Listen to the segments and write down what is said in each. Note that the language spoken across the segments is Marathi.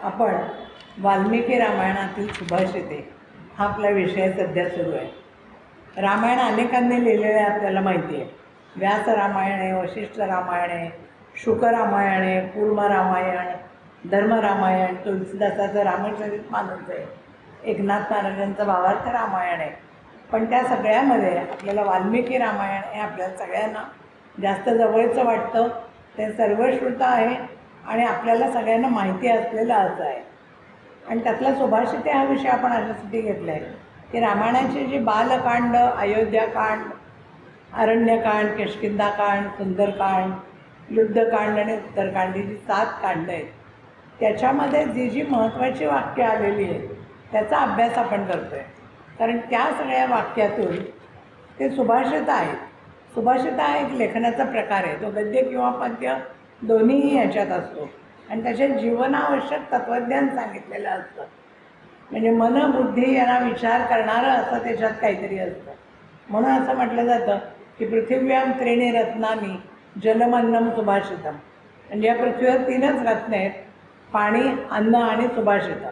आपण वाल्मिकी रामायणातील सुभाषिते हा आपला विषय सध्या सुरू आहे. रामायण अनेकांनी लिहिलेलं आहे आपल्याला माहिती आहे. व्यास रामायण आहे, वशिष्ठ रामायण आहे, शुक रामायण आहे, कूर्म रामायण, धर्म रामायण, तुलसीदासाचं रामचरित मानस आहे, एकनाथ महाराजांचं भावार्थ रामायण आहे. पण त्या सगळ्यामध्ये आपल्याला वाल्मिकी रामायण हे आपल्याला सगळ्यांना जास्त जवळचं वाटतं. ते सर्वश्रुत आहे आणि आपल्याला सगळ्यांना माहिती असलेलं असं आहे. आणि त्यातला सुभाषिते हा विषय आपण अशासाठी घेतला आहे की रामायणाची जी बालकांड, अयोध्याकांड, अरण्यकांड, किष्किंधाकांड, सुंदरकांड, युद्धकांड आणि उत्तरकांड ही जी 7 कांड आहेत त्याच्यामध्ये जी महत्त्वाची वाक्य आलेली आहेत त्याचा अभ्यास आपण करतो आहे. कारण त्या सगळ्या वाक्यातून ते सुभाषित आहेत. सुभाषित हा एक लेखनाचा प्रकार आहे. तो गद्य किंवा पद्य दोन्हीही याच्यात असतो आणि त्याच्यात जीवनावश्यक तत्त्वज्ञान सांगितलेलं असतं. म्हणजे मन बुद्धी यांना विचार करणारं असं त्याच्यात काहीतरी असतं. म्हणून असं म्हटलं जातं की पृथिव्यां त्रीणि रत्नानि जलमन्नम सुभाषितम. म्हणजे या पृथ्वीवर 3च रत्न आहेत, पाणी, अन्न आणि सुभाषित.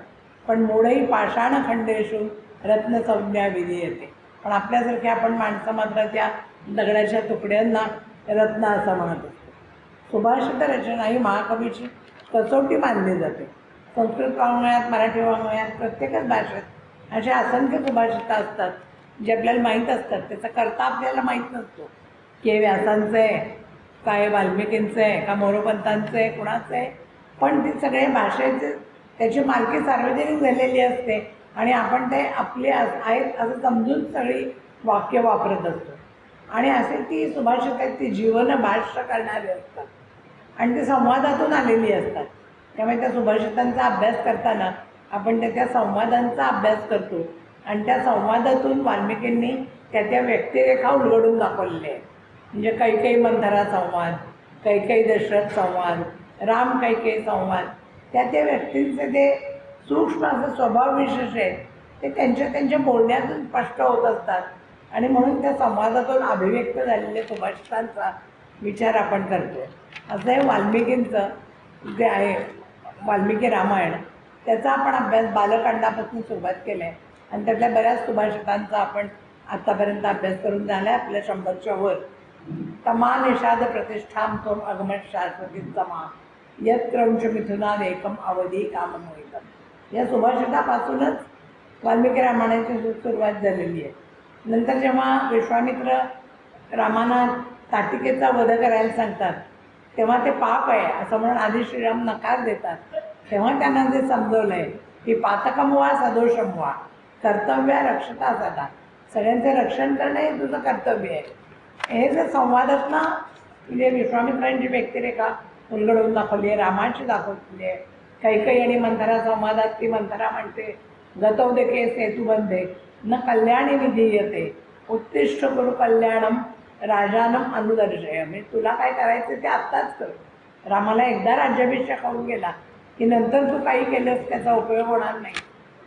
पण मूढै पाषाणखंडेषु रत्नसंज्ञा विधीयते. पण आपल्यासारखे आपण माणसं मात्र त्या दगडाच्या तुकड्यांना रत्न असं म्हणत असतो. सुभाषित रचना ही महाकवीची कसोटी मानली जाते. संस्कृत वाङ्मयात, मराठी वाङ्मयात, प्रत्येकच भाषेत असे असंख्य सुभाषितं असतात जे आपल्याला माहीत असतात. त्याचा कर्ता आपल्याला माहीत नसतो की हे व्यासांचं आहे, काय वाल्मिकींचं आहे, का मोरोपंतांचं आहे, कुणाचं आहे. पण ते सगळे भाषेचे त्याची मालकी सार्वजनिक झालेली असते आणि आपण ते आपले आहेत असं समजून सगळी वाक्य वापरत असतो. आणि असे ती सुभाषित आहेत, ती जीवन भाष्य करणारी असतात आणि ती संवादातून आलेली असतात. त्यामुळे त्या सुभाषितांचा अभ्यास करताना आपण त्या संवादांचा अभ्यास करतो आणि त्या संवादातून वाल्मिकींनी त्या व्यक्तिरेखा उलगडून दाखवलेल्या आहेत. म्हणजे कैकेयी मंथरा संवाद, कैकेयी दशरथ संवाद, राम कैकेयी संवाद, त्या व्यक्तींचे ते सूक्ष्म असं स्वभाव विशेष आहेत ते त्यांच्या बोलण्यातून स्पष्ट होत असतात. आणि म्हणून त्या संवादातून अभिव्यक्त झालेल्या सुभाषितांचा विचार आपण करतो. असं हे वाल्मिकींचं जे आहे वाल्मिकी रामायण, त्याचा आपण अभ्यास बालकांडापासून सुरुवात केला आहे आणि त्यातल्या बऱ्याच सुभाषितांचा आपण आत्तापर्यंत अभ्यास करून झाला आहे. आपल्या 100च्या वर. तमा निषाद प्रतिष्ठां त्वम अगमत शाश्वती समा यत क्रौंच मिथुनाद एकम अवधी काममोहितम. या सुभाषितापासूनच वाल्मिकी रामायणाची सुरुवात झालेली आहे. नंतर जेव्हा विश्वामित्र रामाना ताटिकेचा वध करायला सांगतात तेव्हा ते पाप आहे असं म्हणून आधी श्रीराम नकार देतात. तेव्हा त्यांना जे समजवलं आहे की पातकम वा सदोषम वा कर्तव्य रक्षता सदा. सगळ्यांचे रक्षण करणं हे तुझं कर्तव्य आहे. हे जे संवादातनं म्हणजे विश्वामित्रांची व्यक्तिरेखा उलगडून दाखवली आहे, रामाची दाखवलेली आहे. कैकेयी आणि मंथरा संवादात ती मंथरा म्हणते गतोदके सेतुबंधे न कल्याणी विधीयते उत्तिष्ठ कुरु कल्याणम राजानम अनुदर्शय. म्हणजे तुला काय करायचं ते आत्ताच कर. रामाला एकदा राज्याभिषेक होऊन गेला की नंतर तू काही केलंस त्याचा उपयोग होणार नाही.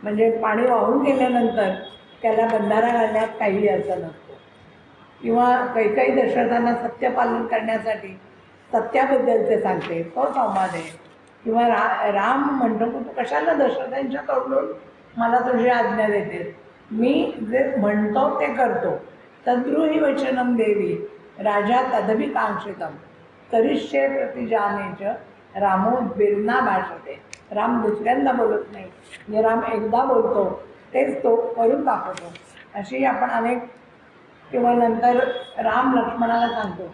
म्हणजे पाणी वाहून गेल्यानंतर त्याला बंधारा घालण्यात काही अर्थ नसतो. किंवा कैकेयी दशरथांना सत्यपालन करण्यासाठी सत्याबद्दल ते सांगते, तो संवाद आहे. किंवा राम म्हणतो की तू कशाला दशरथांच्या तोडून मला तुझी आज्ञा देते. मी जे म्हणतो ते करतो. तद्रुही वचनम देवी राजा तदभी कांक्षितम करिष्ये प्रतिजानेच रामोद्विग्ना भाषते. राम दुसऱ्यांदा बोलत नाही, जे राम एकदा बोलतो तेच तो करून दाखवतो. अशी आपण अनेक. किंवा नंतर राम लक्ष्मणाला सांगतो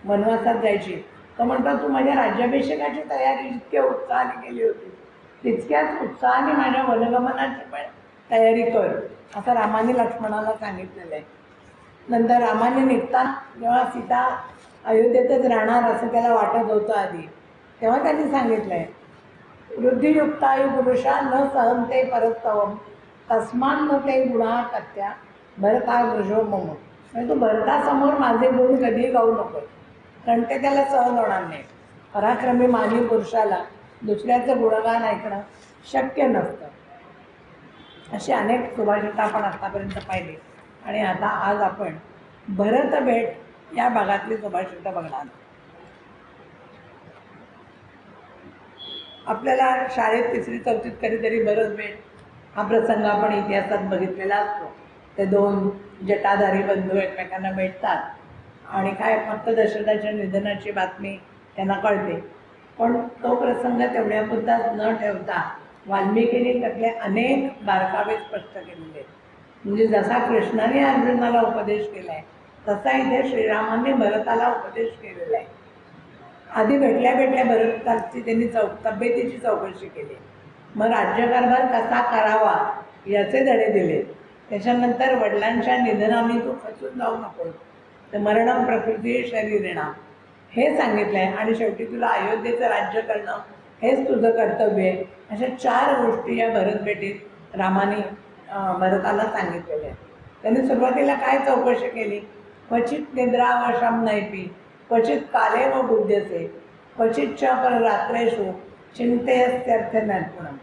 वनवासात जायची, तो म्हणतो तू माझ्या राज्याभिषेकाची तयारी जितक्या उत्साहाने केली होती तितक्याच उत्साहाने माझ्या वनगमनाची पण तयारी कर असं रामाने लक्ष्मणाला सांगितलेलं आहे. नंतर रामाने निघताना जेव्हा सीता अयोध्येतच राहणार असं त्याला वाटत होतं आधी, तेव्हा त्यांनी सांगितलं आहे वृद्धियुक्तायु पुरुषा न सहनते परस्तवम तस्मान न ते गुणा कत्या भरता वृषो मम. म्हणजे तू भरतासमोर माझे गुण कधीही गाऊ नको, कारण ते त्याला सहन होणार नाही. पराक्रमी मानवी पुरुषाला दुसऱ्याचं गुणगान ऐकणं शक्य नसतं. असे अनेक सुभाषितं आपण आत्तापर्यंत पाहिली आणि आता आज आपण भरत भेट या भागातली सुभाषितं बघणार. आपल्याला शाळेत 3री-4थीत कधीतरी भरत भेट हा प्रसंग आपण इतिहासात बघितलेला असतो. ते 2 जटाधारी बंधू एकमेकांना भेटतात आणि काय फक्त दशरथाच्या निधनाची बातमी त्यांना कळते. पण तो प्रसंग तेवढ्यापुरताच न ठेवता वाल्मिकीने त्यातले अनेक बारकावे स्पष्ट केलेले आहेत. म्हणजे जसा कृष्णाने अर्जुनाला उपदेश केला आहे तसा इथे श्रीरामांनी भरताला उपदेश केलेला आहे. आधी भेटल्या भेटल्या भरताची त्यांनी तब्येतीची चौकशी केली, मग राज्यकारभार कसा करावा याचे धडे दिले. त्याच्यानंतर वडिलांच्या निधनाने तू खचून जाऊ नको, तर मरणम प्रकृती शरीरेणा हे सांगितलं आहे आणि शेवटी तुला अयोध्येचं राज्य करणं हेच तुझं कर्तव्य आहे. अशा 4 गोष्टी या भरतभेटीत रामाने भरताला सांगितलेल्या आहेत. त्यांनी सुरुवातीला काय चौकशी केली? क्वचित निद्रावशम नैपी क्वचित काले व बुद्धसे क्वचित रात्रेषु चिंतेयत्यर्थ नर्पणम.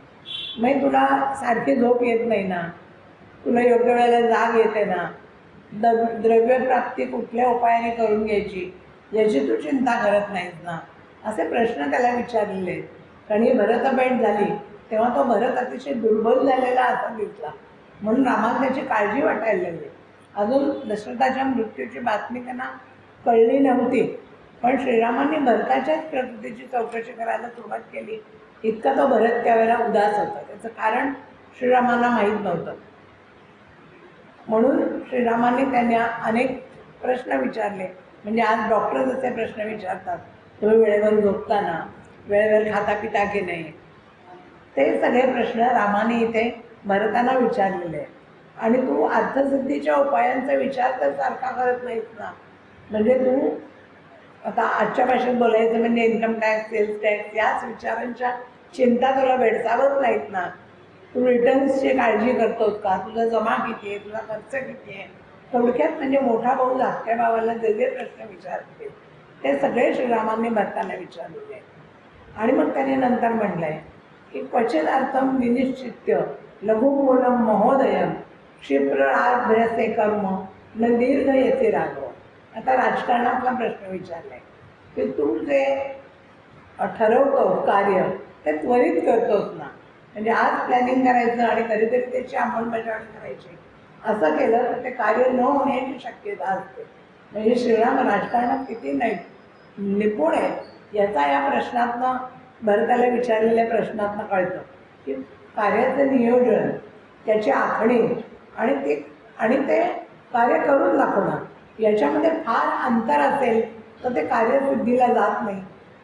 मग तुला सारखी झोप येत नाही ना, तुला योग्य वेळेला जाग येते ना, द्रव्यप्राप्ती कुठल्या उपायाने करून घ्यायची याची तू चिंता करत नाहीस ना, असे प्रश्न त्याला विचारलेले आहेत. कारण ही भरतभेट झाली तेव्हा तो भरत अतिशय दुर्बल झालेला असा दिसला, म्हणून रामाला त्याची काळजी वाटायला लागली. अजून दशरथाच्या मृत्यूची बातमी त्यांना कळली नव्हती, पण श्रीरामांनी भरताच्याच प्रकृतीची चौकशी करायला सुरुवात केली. इतका तो भरत त्यावेळेला उदास होता. त्याचं कारण श्रीरामांना माहीत नव्हतं. म्हणून श्रीरामांनी त्यांना अनेक प्रश्न विचारले. म्हणजे आज डॉक्टर जसे प्रश्न विचारतात, तुम्ही वेळेवर झोपता ना, वेळेवर खाता पिता की नाही, ते सगळे प्रश्न रामाने इथे भरताना विचारलेले आहेत. आणि तू अर्थसिद्धीच्या उपायांचा विचार तर सारखा करत नाहीस ना. म्हणजे तू आता आजच्या भाषेत बोलायचं म्हणजे इन्कम टॅक्स, सेल्स टॅक्स याच विचारांच्या चिंता तुला भेडसावत नाहीत ना. तू रिटर्न्सची काळजी करतोस का? तुझा जमा किती आहे, तुझा खर्च किती आहे? थोडक्यात म्हणजे मोठा भाऊ धाकट्या भावाला जे जे प्रश्न विचारतील ते सगळे श्रीरामांनी भरताना विचारलेले आहेत. आणि मग त्याने नंतर म्हटलं आहे की क्वचिदार्थम विनिश्चित्य लघुमूलम महोदयम क्षिप्राभ्यसे कर्म न दीर्घ येते राघव. आता राजकारणातला प्रश्न विचारला आहे की तू जे ठरवतोस कार्य ते त्वरित करतोस ना. म्हणजे आज प्लॅनिंग करायचं आणि कधीतरी त्याची अंमलबजावणी करायची, असं केलं तर ते कार्य न होण्याची शक्यता असते. म्हणजे श्रीराम राजकारणात किती निपुण आहे याचा या प्रश्नातनं भरताला विचारलेल्या प्रश्नातनं कळतं की कार्याचं नियोजन, त्याची आखणी आणि ते कार्य करून दाखवणं याच्यामध्ये फार अंतर असेल तर ते कार्यसिद्धीला जात नाही,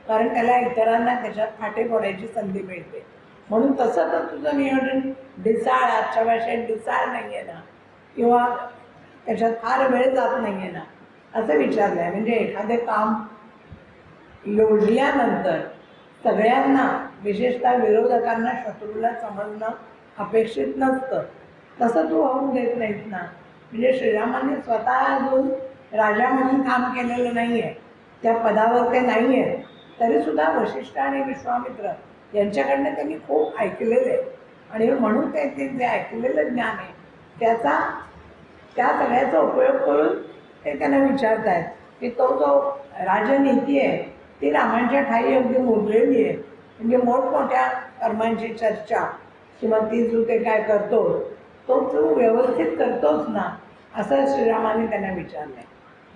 कारण त्याला इतरांना त्याच्यात फाटे फोडायची संधी मिळते. म्हणून तसं तर तुझं नियोजन ढिसाळ, आजच्या भाषेत ढिसाळ नाही आहे ना, किंवा त्याच्यात फार वेळ जात नाही आहे ना, असं विचारलं आहे. म्हणजे एखादे काम योजल्यानंतर सगळ्यांना, विशेषतः विरोधकांना, शत्रूला समजणं अपेक्षित नसतं, तसं तू होऊन देत नाहीस ना. म्हणजे श्रीरामांनी स्वतः अजून राजा म्हणून काम केलेलं नाही आहे, त्या पदावर ते नाही आहे, तरीसुद्धा वशिष्ठ आणि विश्वामित्र यांच्याकडनं त्यांनी खूप ऐकलेलं आहे. आणि म्हणून ते जे ऐकलेलं ज्ञान आहे त्या सगळ्याचा उपयोग करून ते त्यांना विचारत आहेत की तो जो राजनीती आहे ती रामांच्या ठाई अगदी मुरलेली आहे. म्हणजे मोठमोठ्या कर्मांची चर्चा किंवा ती जो ते काय करतो तो तू व्यवस्थित करतोस ना, असं श्रीरामाने त्यांना विचारलं आहे.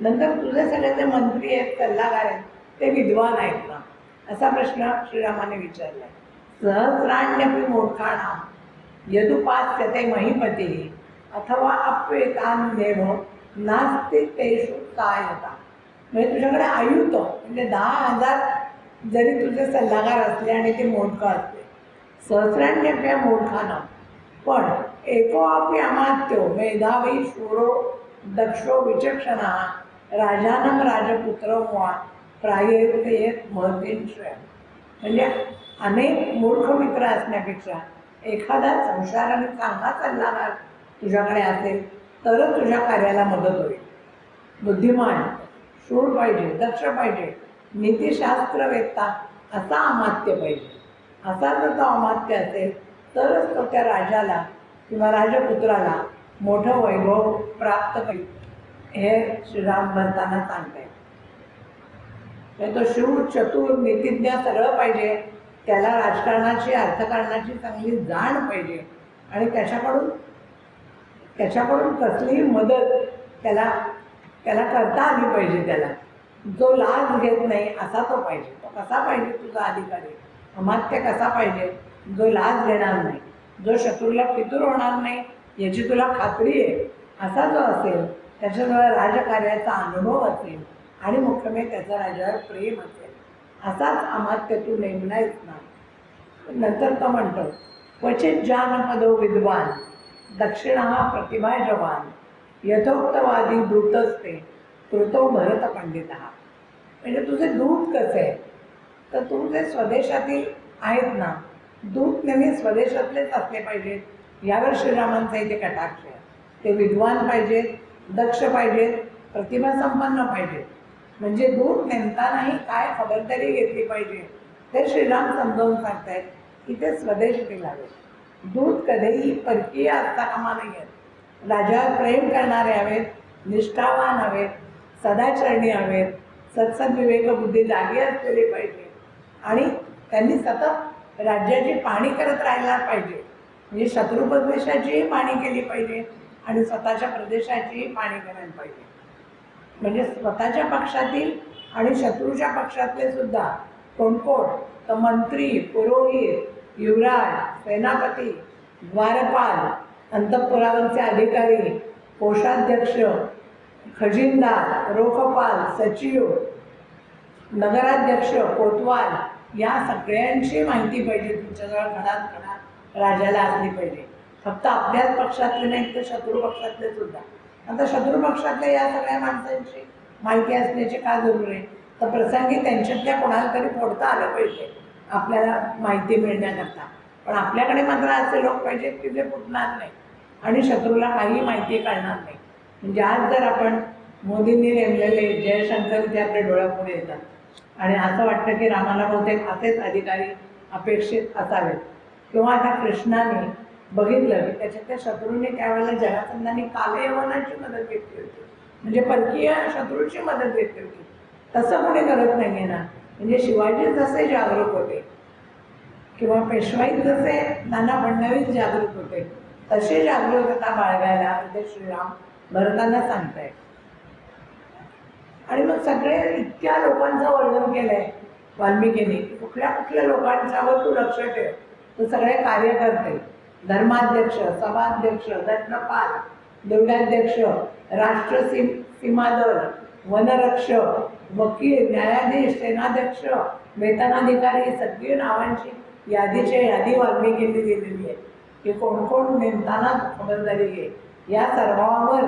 नंतर तुझे सगळे जे मंत्री आहेत, सल्लागार आहेत, ते विद्वान आहेत ना, असा प्रश्न श्रीरामाने विचारला आहे. सहस्राण्यपि मूर्खाणां यदुपास्यते महीपती अथवा अप्येतान्येव नास्ति तेषु सहायता. म्हणजे तुझ्याकडे आयुक्त म्हणजे 10,000 जरी तुझे सल्लागार असले आणि ते मूर्ख असले, सहस्राण्यप्या मूर्खाणां, पण एकोऽपि अमात्यो मेधावी शूरो दक्षो विचक्षणः राजानं राजपुत्र वा प्रायेत महतीं श्रेय. म्हणजे अनेक मूर्ख मित्र असण्यापेक्षा एखादा संसार आणि चांगला सल्लागार तुझ्याकडे असेल तरच तुझ्या कार्याला मदत होईल. बुद्धिमान, शूर पाहिजे, दक्ष पाहिजे, नीतिशास्त्रवेत्ता असा अमात्य पाहिजे. असा जर तो अमात्य असेल तरच तो त्या राजाला किंवा राजपुत्राला मोठं वैभव प्राप्त करेल, हे श्रीराम भरताना सांगतायत. तो शूर, चतुर, नीतिज्ञ सगळं पाहिजे त्याला राजकारणाची अर्थकारणाची चांगली जाण पाहिजे आणि त्याच्याकडून कसलीही मदत त्याला करता आली पाहिजे. त्याला जो लाच घेत नाही असा तो पाहिजे. तो कसा पाहिजे तुझा अधिकारी, अमात्य कसा पाहिजे, जो लाच घेणार नाही, जो शत्रूला फितूर होणार नाही याची तुला खात्री आहे, असा जो असेल, त्याच्याजवळ राजकार्याचा अनुभव असेल आणि मुख्यमंत्री त्याचं राज्यावर प्रेम असेल, असाच अमात्य तू नेमलायच ना. नंतर तो म्हणतो, क्वचित जानपदो विद्वान दक्षिणा प्रतिभा जवान यथोक्तवादी दूतस्ते कृतो भरत पंडित. म्हणजे तुझे दूत कसे आहे, तर तुझे स्वदेशातील आहेत ना, दूत नेहमी स्वदेशातलेच असले पाहिजेत. यावर श्रीरामांचा इथे कटाक्ष आहे. ते विद्वान पाहिजेत, दक्ष पाहिजेत, प्रतिभासंपन्न पाहिजेत. म्हणजे दूत नेमतानाही काय खबरदारी घेतली पाहिजे ते श्रीराम समजावून सांगतायत की ते स्वदेशातील हवेत. दूत कधीही परकीय असता कामा नाही आहेत. राजावर प्रेम करणारे हवेत, निष्ठावान हवेत, सदाचरणी हवेत, सत्सद्विवेकबुद्धी जागी असलेली पाहिजे आणि त्यांनी सतत राज्याची पाहणी करत राहायला पाहिजे. म्हणजे शत्रुप्रदेशाचीही पाहणी केली पाहिजे आणि स्वतःच्या प्रदेशाचीही पाहणी करायला पाहिजे. म्हणजे स्वतःच्या पक्षातील आणि शत्रूच्या पक्षातले सुद्धा कोण तर मंत्री, पुरोहित, युवराज, सेनापती, द्वारपाल, अंतःपुरावरचे अधिकारी, कोषाध्यक्ष, खजिनदार, रोखपाल, सचिव, नगराध्यक्ष, कोतवाल या सगळ्यांची माहिती पाहिजे तुमच्याजवळ खडात राजाला असली पाहिजे. फक्त आपल्याच पक्षातले नाही तर शत्रू पक्षातले सुद्धा. आता शत्रू पक्षातल्या या सगळ्या माणसांची माहिती असण्याची का जरूर आहे, तर प्रसंगी त्यांच्यातल्या कोणाला तरी फोडता आलं पाहिजे आपल्याला माहिती मिळण्याकरता. पण आपल्याकडे मात्र असे लोक पाहिजेत की जे फुटणार नाही आणि शत्रूला काही माहिती कळणार नाही. म्हणजे आज जर आपण मोदींनी नेमलेले जयशंकर इथे आपल्या डोळ्यापुढे येतात आणि असं वाटतं की रामाला बहुतेक असेच अधिकारी अपेक्षित असावेत. किंवा आता कृष्णाने बघितलं की त्याच्यातल्या शत्रूंनी त्यावेळेला जरासंधांनी कालयवनाची मदत घेतली होती, म्हणजे परकीय शत्रूची मदत घेतली होती. तसं कोणी करत नाही आहे ना. म्हणजे शिवाजी जसे जागरूक होते किंवा पेशवाई जसे नाना फडणवीस जागरूक होते तशी जागरूकता बाळगायला ते श्रीराम भरताना सांगतायत. आणि मग सगळे इतक्या लोकांचं वर्णन केलं आहे वाल्मिकीने. कुठल्या लोकांच्यावर तू लक्ष ठेव. तर सगळे कार्यकर्ते, धर्माध्यक्ष, सभाध्यक्ष, दंडपाल, दुर्गाध्यक्ष, राष्ट्र सीमादल, वनरक्षक, वकील, न्यायाधीश, सेनाध्यक्ष, वेतनाधिकारी, सगळी नावांची यादी वाल्मिकींनी दिलेली आहे की कोण कोण नेमताना खबरदारी घे. या सर्वांवर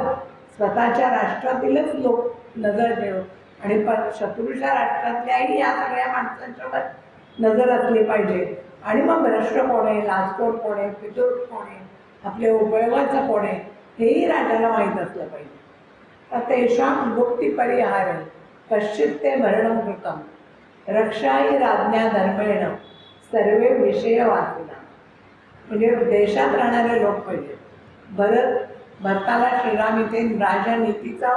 स्वतःच्या राष्ट्रातीलच लोक नजर ठेव आणि शत्रूच्या राष्ट्रातल्याही या सगळ्या माणसांच्यावर नजर असली पाहिजे. आणि मग भ्रष्ट कोण आहे, लाचखोर कोण आहे, फितूर कोण आहे, आपल्या उपयोगाचं कोण आहे हेही राजाला माहीत असलं पाहिजे. तर तेषां गुप्तिपरिहारे कश्चित ते भरणं कृतम रक्षाही राज्ञा धर्मेण सर्वे विषय वाचला. म्हणजे देशात राहणारे लोक पाहिजे. भरताला श्रीराम इथे राजनीतीचा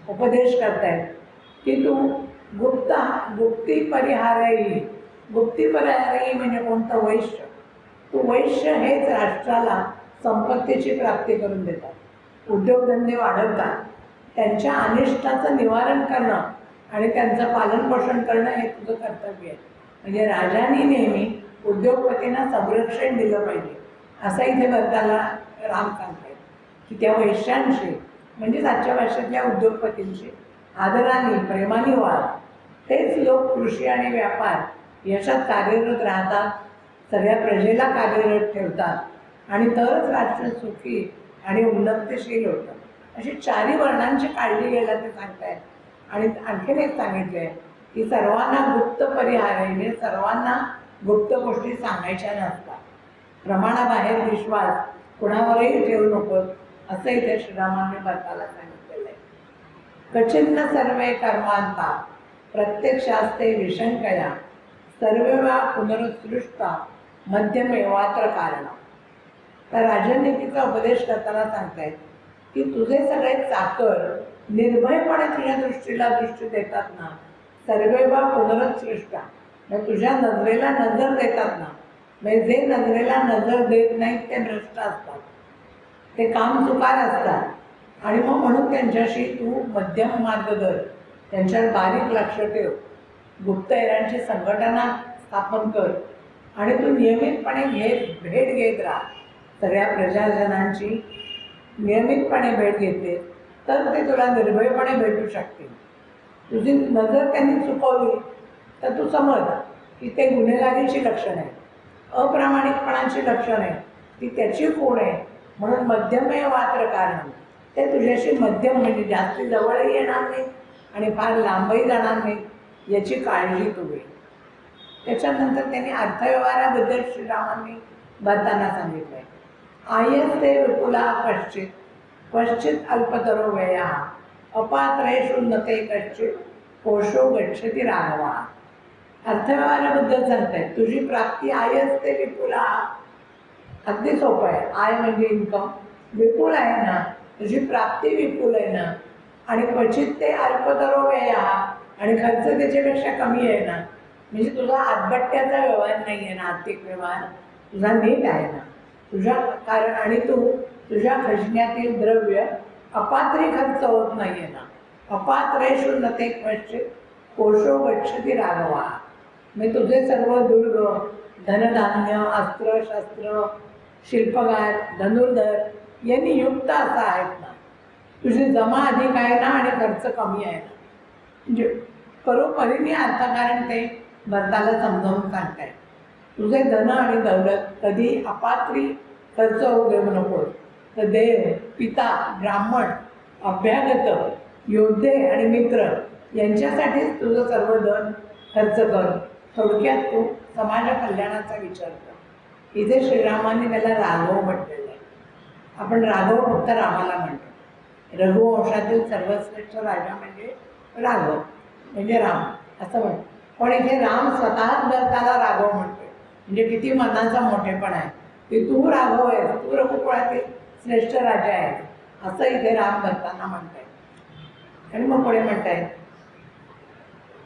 उपदेश करतायत की तू गुप्तिपरिहारही म्हणजे कोणतं वैश्य. तू वैश्य हेच राष्ट्राला संपत्तीची प्राप्ती करून देतात, उद्योगधंदे वाढवतात, त्यांच्या अनिष्टाचं निवारण करणं आणि त्यांचं पालनपोषण करणं हे तुझं कर्तव्य आहे. म्हणजे राजांनी नेहमी उद्योगपतींना संरक्षण दिलं पाहिजे असं इथे भरताला राम सांगतायत की त्या वैश्यांशी म्हणजेच आजच्या भाषेतल्या उद्योगपतींशी आदराने प्रेमाने वाढ. तेच लोक कृषी आणि व्यापार याच्यात कार्यरत राहतात, सगळ्या प्रजेला कार्यरत ठेवतात आणि तरच राष्ट्र सुखी आणि उन्नतशील होतं. अशी चारी वर्णांची काळजी घ्यायला ते सांगतायत. आणि आणखीन एक सांगितलं आहे की सर्वांना गुप्त परिहार आहे, म्हणजे सर्वांना गुप्त गोष्टी सांगायच्या नसतात. प्रमाणाबाहेर विश्वास कुणावरही ठेवू नकोस असं इथे श्रीरामांनी भरताला सांगितलेलं आहे. कचिन्न सर्वे कर्मांता प्रत्यक्षास्ते विशंकया सर्वेवा पुनरुत्सृष्टा मध्यमेवात्र कारण. तर राजनीतीचा उपदेश करताना सांगतायत की तुझे सगळे चाकर निर्भयपणे तुझ्या दृष्टी देतात ना, सर्वेवा पुनरुत्सृष्टा मग तुझ्या नजरेला नजर देतात ना, म्हणजे जे नजरेला नजर देत नाहीत ते भ्रष्ट असतात, ते काम चुकार असतात. आणि मग म्हणून त्यांच्याशी तू मध्यम मार्ग धर, त्यांच्यावर बारीक लक्ष ठेव, गुप्तहेरांची संघटना स्थापन कर आणि तू नियमितपणे भेट घेत राहा. सगळ्या प्रजाजनांची नियमितपणे भेट घेतली तर ते तुला निर्भयपणे भेटू शकतील. तुझी नजर त्यांनी चुकवली तर तू समज की ते गुन्हेगारीची लक्षण आहे, अप्रामाणिकपणाची लक्षण आहे, ती त्याची खोड आहे. म्हणून मध्यमे वात्र कारण, ते तुझ्याशी मध्यम म्हणजे जास्ती जवळही येणार नाही आणि फार लांबही जाणार नाही, याची काळजी तू घे. त्याच्यानंतर त्यांनी अर्थव्यवहाराबद्दल श्रीरामांनी भरताना सांगितलं आहे. आयस्ते विपुला कश्चित क्वचित अल्पतरो व्यया अपात्रेषु न ते कश्चित कोशो गच्छति राघवा. अर्थव्यवहाराबद्दल सांगतायत. तुझी प्राप्ती आयस्ते विपुला, अगदी सोपं आहे. आय म्हणजे इन्कम, विपुल आहे ना, तुझी प्राप्ती विपुल आहे ना, आणि क्वचित ते अल्पतरो व्यया, आणि खर्च त्याच्यापेक्षा कमी आहे ना, म्हणजे तुझा आतबट्ट्याचा व्यवहार नाही आहे ना, आर्थिक व्यवहार तुझा नीट आहे ना तुझ्या कारण, आणि तू तुझ्या खजिन्यातील द्रव्य अपात्री खर्च होत नाही आहे ना. अपात्रेषु न ते क्वचित कोशो गच्छति राघवा. मी तुझे सर्व दुर्ग, धनधान्य, अस्त्र शस्त्र, शिल्पकार, धनुर्धर यांनी युक्त असं आहेत ना. तुझी जमा अधिक आहे ना आणि खर्च कमी आहे ना. म्हणजे परोपरीने अर्थकारण ते भरताला समजावून सांगतायत. तुझे धन आणि दौलत कधी अपात्री खर्च होऊ देऊ नको. तर देव, पिता, ब्राह्मण, अभ्यागत, योद्धे आणि मित्र यांच्यासाठीच तुझं सर्व धन खर्च कर. थोडक्यात तू समाज कल्याणाचा विचार कर. इथे श्रीरामांनी त्याला राघव म्हटलेलं आहे. आपण राघव फक्त रामाला म्हणतो. रघुवंशातील सर्वश्रेष्ठ राजा म्हणजे राघव, म्हणजे राम असं म्हणतो. पण इथे राम स्वतःच भरताला राघव म्हणतोय, म्हणजे किती मनाचा मोठेपणा आहे की तू राघव आहेस, तू रघुकुळातील श्रेष्ठ राजा आहे, असं इथे राम भरताना म्हणताय. आणि मग पुढे म्हणताय,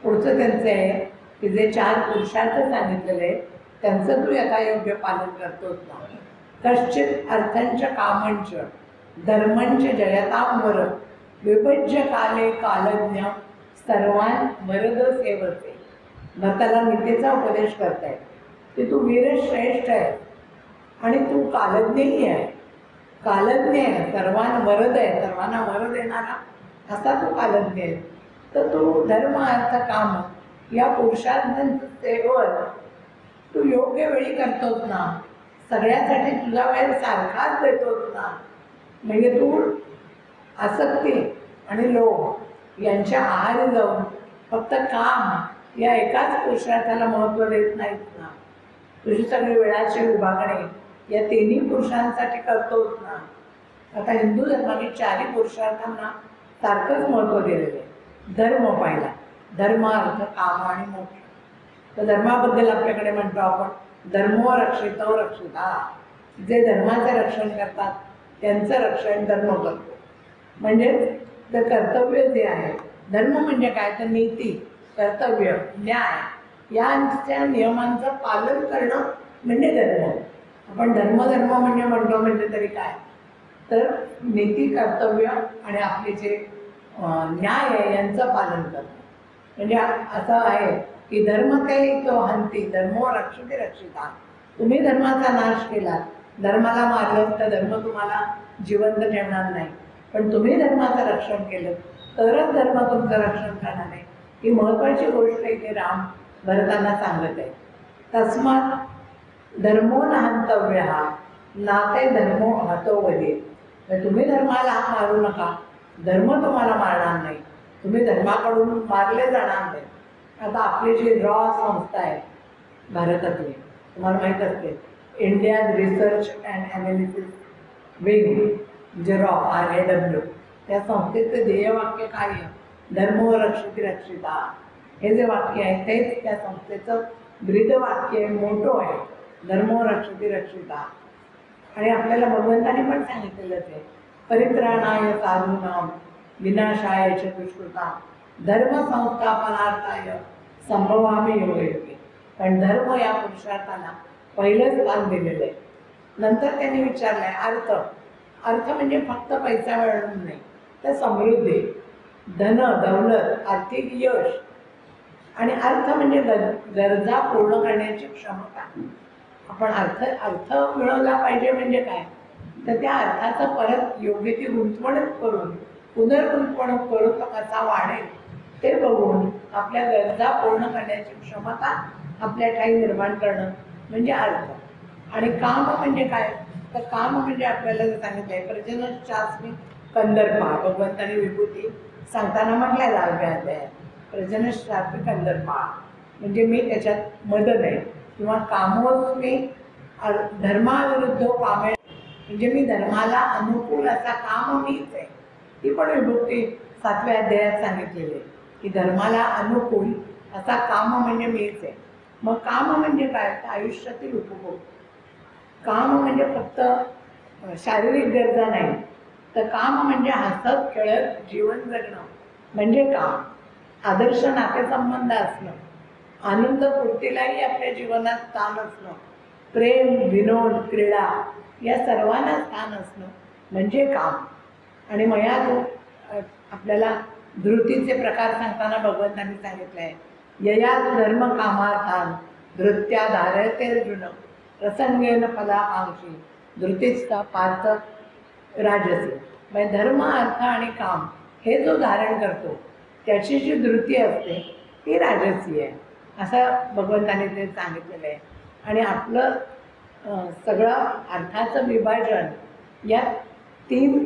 पुढचं त्यांचं आहे की जे 4 पुरुषार्थ सांगितलेले त्यांचं तू यथायोग्य पालन करतोच ना. कश्चित अर्थंच कामंच धर्मंच जयतां वर विभज्य काले कालज्ञ सर्वान वरद सेवते. भरताला नीतीचा उपदेश करतायत की तू वीरश्रेष्ठ आहे आणि तू कालज्ञही आहे. कालज्ञ आहे, सर्वांना वरद आहे, सर्वांना वर देणारा असा तू कालज्ञ आहे. तर तू धर्म अर्थ काम या पुरुषार्थांचं सेवन तू योग्य वेळी करतोस ना. सगळ्यासाठी तुझा वेळ सारखाच देतोस ना. म्हणजे तू आसक्ती आणि लोभ यांच्या आहारी जाऊन फक्त काम या एकाच पुरुषार्थाला महत्त्व देत नाहीत ना. तुझी सगळी वेळाची विभागणी या 3ही पुरुषांसाठी करतोच ना. आता हिंदू धर्माने 4ही पुरुषार्थांना सारखंच महत्त्व दिलेलं आहे. धर्म पाहिला, धर्म अर्थ काम आणि मोक्ष. तर धर्माबद्दल आपल्याकडे म्हणतो आपण धर्मो रक्षितो रक्षिता. जे धर्माचे रक्षण करतात त्यांचं रक्षण धर्म करतो. म्हणजेच तर कर्तव्य जे आहे, धर्म म्हणजे काय तर नीती, कर्तव्य, न्याय यांच्या नियमांचं पालन करणं म्हणजे धर्म. आपण धर्म म्हणजे म्हणजे तरी काय तर नीती, कर्तव्य आणि आपले जे न्याय आहे यांचं पालन करणं. म्हणजे असं आहे की धर्म ते तो हंती धर्मो रक्षते रक्षिता. तुम्ही धर्माचा नाश केला, धर्माला मारलं तर धर्म तुम्हाला जिवंत ठेवणार नाही. पण तुम्ही धर्माचं रक्षण केलं तरच धर्म तुमचं रक्षण करणार आहे. ही महत्त्वाची गोष्ट इथे राम भरताना सांगत आहे. तस्मात धर्मो न हंतव्य हा नाते धर्मो हतो वदे. तुम्ही धर्माला मारू नका, धर्म तुम्हाला मारणार नाही, तुम्ही धर्माकडून मारले जाणार नाही. आता आपली जी रॉ संस्था आहे भारतातली, तुम्हाला माहीत असते, India research and analysis wing म्हणजे रॉ RAW, त्या संस्थेचं ध्येयवाक्य काय आहे? धर्मो रक्षिती रक्षिता. हे जे वाक्य आहे तेच त्या संस्थेचं ब्रीदवाक्य आहे, मोठो आहे, धर्मो रक्षिती रक्षिता. आणि आपल्याला भगवंताने पण सांगितलेलंच आहे, परित्राणाय साधूनां विनाशाय च दुष्कृतां धर्म संस्थापनार्थाय संभवामि योगयुगे. कारण धर्म या पुरुषार्थाला पहिलंच स्थान दिलेलं आहे. नंतर त्यांनी विचारलं आहे अर्थ. अर्थ म्हणजे फक्त पैसा मिळवणं नाही, तर समृद्धी, धन, दौलत, आर्थिक यश. आणि अर्थ म्हणजे गरजा पूर्ण करण्याची क्षमता. आपण अर्थ मिळवला पाहिजे म्हणजे काय, तर त्या अर्थाचं परत योग्य ती गुंतवणूक करून पुनर्गुंतवणूक करून तो कसा वाढेल ते बघून आपल्या गरजा पूर्ण करण्याची क्षमता आपल्या ठाई निर्माण करणं म्हणजे अर्थ. आणि काम म्हणजे काय, तर काम म्हणजे आपल्याला जे सांगितलं आहे प्रजनशास्त्री कंदर्पा. भगवंतानी विभूती सांगताना म्हटलंय 10व्या अध्यायात प्रजनशास्त्री कंदर्पा म्हणजे मी त्याच्यात मदत आहे. किंवा कामोस्मी धर्माविरुद्ध कामे म्हणजे मी धर्माला अनुकूल असा काम मीच आहे. ती पण विभूती 7व्या अध्यायात सांगितलेली आहे की धर्माला अनुकूल असा काम म्हणजे मीच आहे. मग काम म्हणजे काय, तर आयुष्यातील उपभोग. काम म्हणजे फक्त शारीरिक गरजा नाही, तर काम म्हणजे हसत खेळत जीवन जगणं म्हणजे काम. आदर्श नातेसंबंध असणं, आनंद पूर्तीलाही आपल्या जीवनात स्थान असणं, प्रेम, विनोद, क्रीडा या सर्वांना स्थान असणं म्हणजे काम. आणि मयात आपल्याला धृतीचे प्रकार सांगताना भगवंतांनी सांगितलं आहे ययात धर्म कामार्थान धृत्या धारयते अर्जुन प्रसंगेन फलाकांक्षी धृतीचा पार्थ राजसी. म्हणजे धर्म, अर्थ आणि काम हे जो धारण करतो त्याची जी धृती असते ती राजसी आहे असं भगवंतांनी ते सांगितलेलं आहे. आणि आपलं सगळं अर्थाचं विभाजन या 3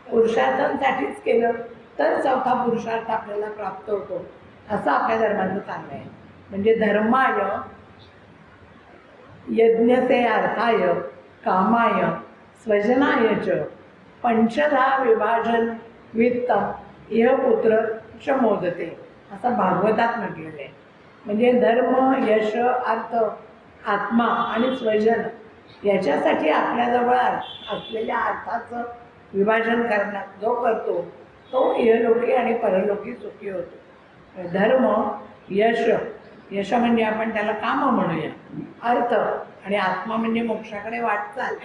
पुरुषार्थांसाठीच केलं तर 4था पुरुषार्थ आपल्याला प्राप्त होतो असं आपल्या धर्माचं सांगणं आहे. म्हणजे धर्माय यज्ञते अर्थाय कामाय स्वजनाय च पंचधा विभाजन वित्तम इह पुत्र च मोदते असं भागवतात म्हटलेलं आहे. म्हणजे धर्म, यश, अर्थ, आत्मा आणि स्वजन याच्यासाठी आपल्याजवळ असलेल्या अर्थाचं विभाजन करण्यात जो करतो तो इहलोकी आणि परलोकी सुखी होतो. धर्म, यश म्हणजे आपण त्याला काम म्हणूया, अर्थ आणि आत्मा म्हणजे मोक्षाकडे वाटचाल,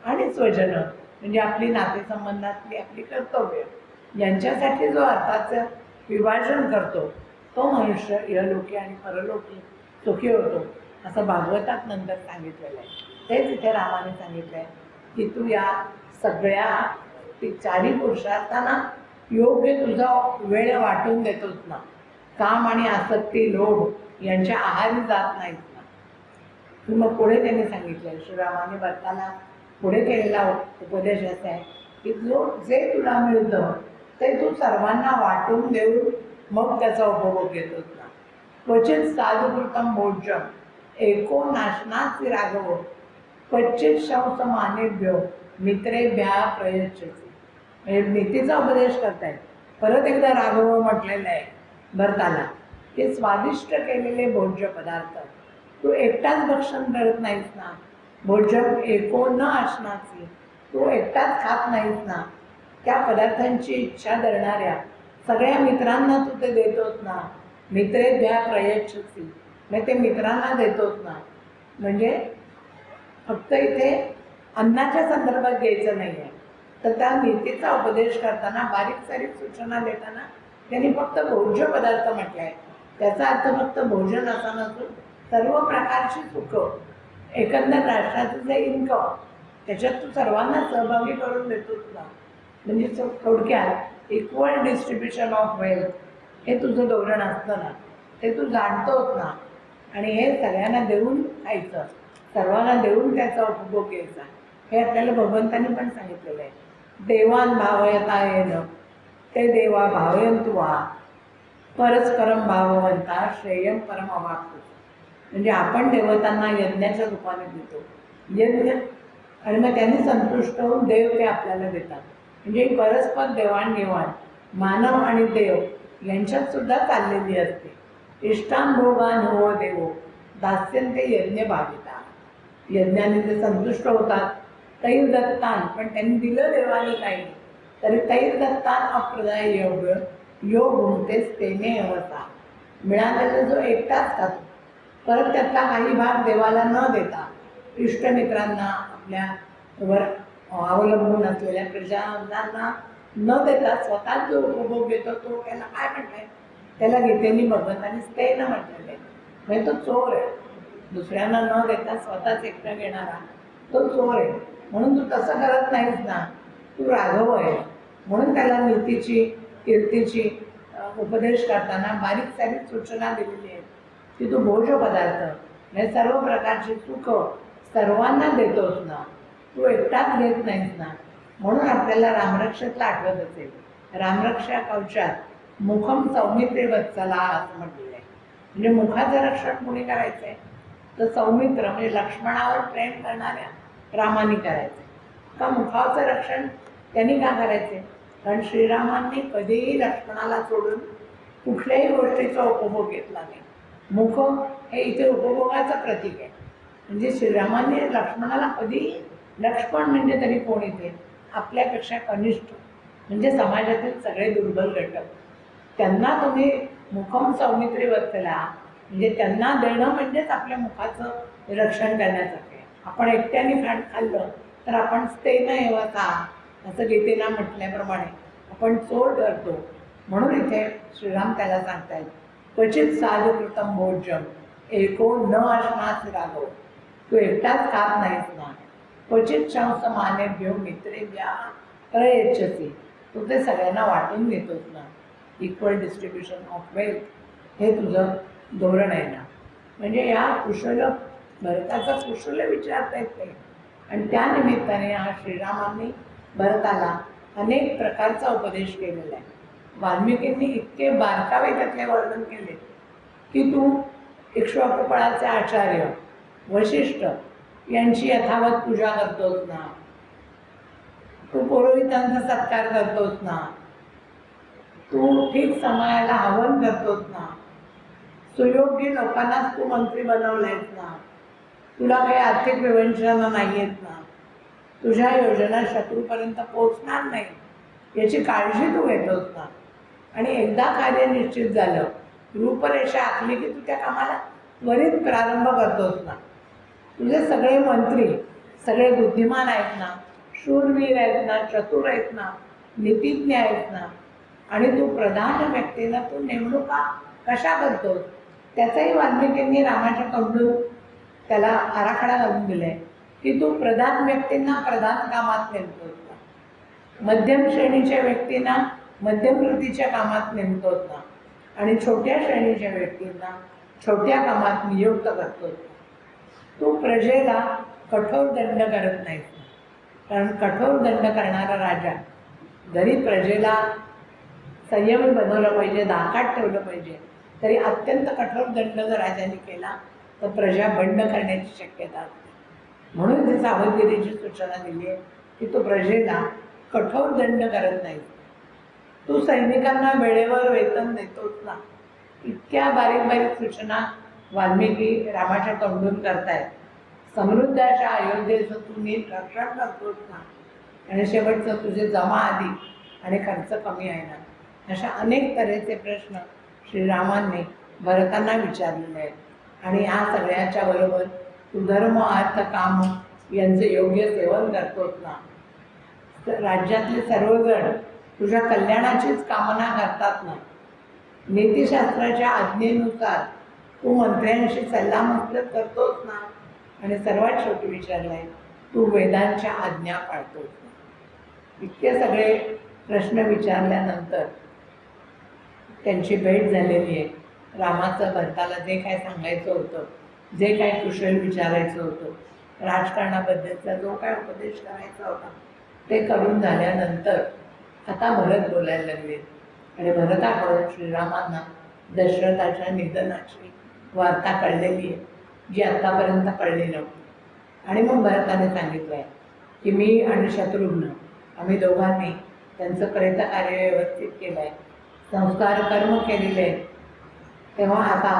आणि स्वजन म्हणजे आपली नातेसंबंधातली आपली कर्तव्य यांच्यासाठी जो अर्थाचं विभाजन करतो तो मनुष्य इहलोकी आणि परलोकी सुखी होतो असं भागवतात नंतर सांगितलेलं आहे. तेच इथे रामाने सांगितलं आहे की तू या सगळ्या 4ही पुरुषार्थांना योग्य तुझा वेळ वाटून देतोच ना, काम आणि आसक्ती, लोभ यांच्या आहारी जात नाहीत ना. मग पुढे त्यांनी सांगितलं, श्रीरामाने भरताना पुढे केलेला उपदेश असा आहे की जे तुला मिळतं ते तू सर्वांना वाटून देऊन मग त्याचा उपभोग घेतोच ना. क्वचित साधुकृतम भोज्यम एको नाशनासी राघव क्वचित शंस मानेभ्यो मित्रेभ्या प्रयच्छसी. म्हणजे नीतीचा उपदेश करतायत. परत एकदा राघव म्हटलेलं आहे भरताला ते स्वादिष्ट केलेले भोज्य पदार्थ तू एकटाच भक्षण करत नाहीस ना. भोजन एको न आशनासी, तू एकटाच खात नाहीस ना. त्या पदार्थांची इच्छा धरणाऱ्या सगळ्या मित्रांना तू ते देतोस ना. मित्रेभ्या प्रयच्छसी, म्हणजे ते मित्रांना देतोस ना. म्हणजे फक्त इथे अन्नाच्या संदर्भात घ्यायचं नाही आहे, तर त्या नीतीचा उपदेश करताना बारीक सारीक सूचना देताना त्यांनी फक्त भोज्य पदार्थ म्हटलं आहे. त्याचा अर्थ फक्त भोजन असा नसून सर्व प्रकारची सुखं, एकंदर राष्ट्राचं जे इन्कम त्याच्यात तू सर्वांना सहभागी करून देतोस ना. म्हणजे थोडक्यात इक्वल डिस्ट्रीब्युशन ऑफ वेल्थ हे तुझं धोरण असतं ना, ते तू जाणतोस ना. आणि हे सगळ्यांना देऊन खायचं, सर्वांना देऊन त्याचा उपभोग घ्यायचा, हे आपल्याला भगवंतांनी पण सांगितलेलं आहे. देवान भावयता येणं ते देवा भावयंतु वा परस्परम भाववंता श्रेयम परम अवाप्त. म्हणजे आपण देवतांना यज्ञाच्या रूपाने देतो यज्ञ, आणि मग त्यांनी संतुष्ट होऊन देव ते आपल्याला देतात. म्हणजे परस्पर देवाणघेवाण मानव आणि देव यांच्यात सुद्धा चाललेली असते. इष्टान भोगान हो देवो दास्यंते यज्ञ भाविता. यज्ञाने ते संतुष्ट होतात. तैर दत्तान, पण त्यांनी दिलं देवाने काही तरी तैर दत्तान अप्रदाय योग योग भुंगतेस तेने अवसा. मिळालेला जो एकटाच खातो परत त्यातला काही भाग देवाला न देता इष्टमित्रांना आपल्यावर अवलंबून असलेल्या प्रजांना न देता स्वतःच जो उपभोग घेतो तो त्याला काय म्हटलंय, त्याला गीतेनी भगवंतांनी स्तेन म्हटलेलं आहे. म्हणजे तो चोर आहे. दुसऱ्यांना न देता स्वतःच एकटा घेणारा तो चोर आहे. म्हणून तू तसं करत नाहीस ना, तू राघव आहे. म्हणून त्याला नीतीची कीर्तीची उपदेश करताना बारीक सारीक सूचना दिलेली आहे की तू भोज्य पदार्थ म्हणजे सर्व प्रकारची सुख सर्वांना देतोस ना, तू एकटाच घेत नाहीस ना. म्हणून आपल्याला रामरक्षेतला आठवत असेल, रामरक्षा कवचात मुखम सौमित्रे वत्सला असं म्हटलेलं आहे. म्हणजे मुखाचं रक्षण कोणी करायचं आहे तर सौमित्र म्हणजे लक्ष्मणावर प्रेम करणाऱ्या रामाने करायचं. का मुखाचं रक्षण त्यांनी का करायचे? कारण श्रीरामांनी कधीही लक्ष्मणाला सोडून कुठल्याही गोष्टीचा उपभोग घेतला नाही. मुख हे इथे उपभोगाचं प्रतीक आहे. म्हणजे श्रीरामांनी लक्ष्मणाला कधीही, लक्ष्मण म्हणजे तरी कोण इथे आपल्यापेक्षा कनिष्ठ म्हणजे समाजातील सगळे दुर्बल घटक, त्यांना तुम्ही मुखम सौमित्री वत्सला म्हणजे त्यांना देणं म्हणजेच आपल्या मुखाचं रक्षण करण्यासारखे. आपण एकट्याने खाल्लं तर आपण स्तेन एव का असं गीतेला म्हटल्याप्रमाणे आपण चोर ठरतो. म्हणून इथे श्रीराम त्याला सांगतायत क्वचित साधुकृतम भोज्यम एको न अश्नास राघव. तू एकटाच खात नाहीस ना, क्वचित शंस मानेभ्यो मित्रेभ्या प्रयच्छसी. तू ते सगळ्यांना वाटून घेतोस ना. इक्वल डिस्ट्रीब्युशन ऑफ वेल्थ हे तुझं धोरण आहे ना. म्हणजे या भरताचा कुशल विचारता येत नाही. आणि त्या निमित्ताने हा श्रीरामांनी भरताला अनेक प्रकारचा उपदेश केलेला आहे. वाल्मिकींनी इतके बारकावे त्यातले वर्णन केले की तू इक्ष्वाकुकुळाचे आचार्य वशिष्ठ यांची यथावत पूजा करतोस ना, तू पुरोहितांचा सत्कार करतोस ना, तू ठीक समयाला हवन करतोस ना, सुयोग्य लोकांनाच तू मंत्री बनवलायस ना, तुला काही आर्थिक विवंचना नाही आहेत ना, तुझ्या योजना शत्रूपर्यंत पोचणार नाही याची काळजी तू घेतोस ना. आणि एकदा कार्य निश्चित झालं, रूपरेषा आखली की तू त्या कामाला त्वरित प्रारंभ करतोस ना. तुझे सगळे मंत्री सगळे बुद्धिमान आहेत ना, शूरवीर आहेत ना, चतुर आहेत ना, नीतिज्ञ आहेत ना. आणि तू प्रधान व्यक्तीला तू नेमणुका कशा करतोस त्याचाही वाल्मिकींनी रामाच्या कडून त्याला आराखडा घालून दिलाय की तू प्रधान व्यक्तींना प्रधान कामात नेमतोस ना, मध्यम श्रेणीच्या व्यक्तींना मध्यम वृत्तीच्या कामात नेमतोस ना, आणि छोट्या श्रेणीच्या व्यक्तींना छोट्या कामात नियुक्त करतोस ना. तू प्रजेला कठोर दंड करत नाहीस ना. कारण कठोर दंड करणारा राजा जरी प्रजेला संयमी बनवलं पाहिजे, धाकात ठेवलं पाहिजे, तरी अत्यंत कठोर दंड जर राजाने केला तर प्रजा बंड करण्याची शक्यता असते. म्हणून ती सावधगिरीची सूचना दिली आहे की तो प्रजेला कठोर दंड करत नाही. तू सैनिकांना वेळेवर वेतन देतोच ना. इतक्या बारीक बारीक सूचना वाल्मिकी रामाच्या तोंडून करतायत. समृद्ध अशा अयोध्येचं तू नीट रक्षण करतोच ना. आणि शेवटचं तुझे जमा आधी आणि खर्च कमी आहे ना. अशा अनेक तऱ्हेचे प्रश्न श्रीरामांनी भरतांना विचारलेले आहेत. आणि या सगळ्याच्या बरोबर तू धर्म अर्थ काम यांचे योग्य सेवन करतोस ना. राज्यातले सर्वजण तुझ्या कल्याणाचीच कामना करतात ना. नीतिशास्त्राच्या आज्ञेनुसार तू मंत्र्यांशी सल्लामसलत करतोस ना. आणि सर्वात शेवटी विचारलंय तू वेदांच्या आज्ञा पाळतोस ना. इतके सगळे प्रश्न विचारल्यानंतर त्यांची भेट झालेली आहे. रामाचं भरताला जे काय सांगायचं होतं, जे काय कुशल विचारायचं होतं, राजकारणाबद्दलचा जो काय उपदेश करायचा होता ते करून झाल्यानंतर आता भरत बोलायला लागले. आणि भरताकडून श्रीरामांना दशरथाच्या निधनाची वार्ता कळलेली आहे, जी आत्तापर्यंत कळली नव्हती. आणि मग भरताने सांगितलं आहे की मी आणि शत्रुघ्न आम्ही दोघांनी त्यांचं प्रेतकार्य व्यवस्थित केलं आहे, संस्कार कर्म केलेले आहेत. तेव्हा आता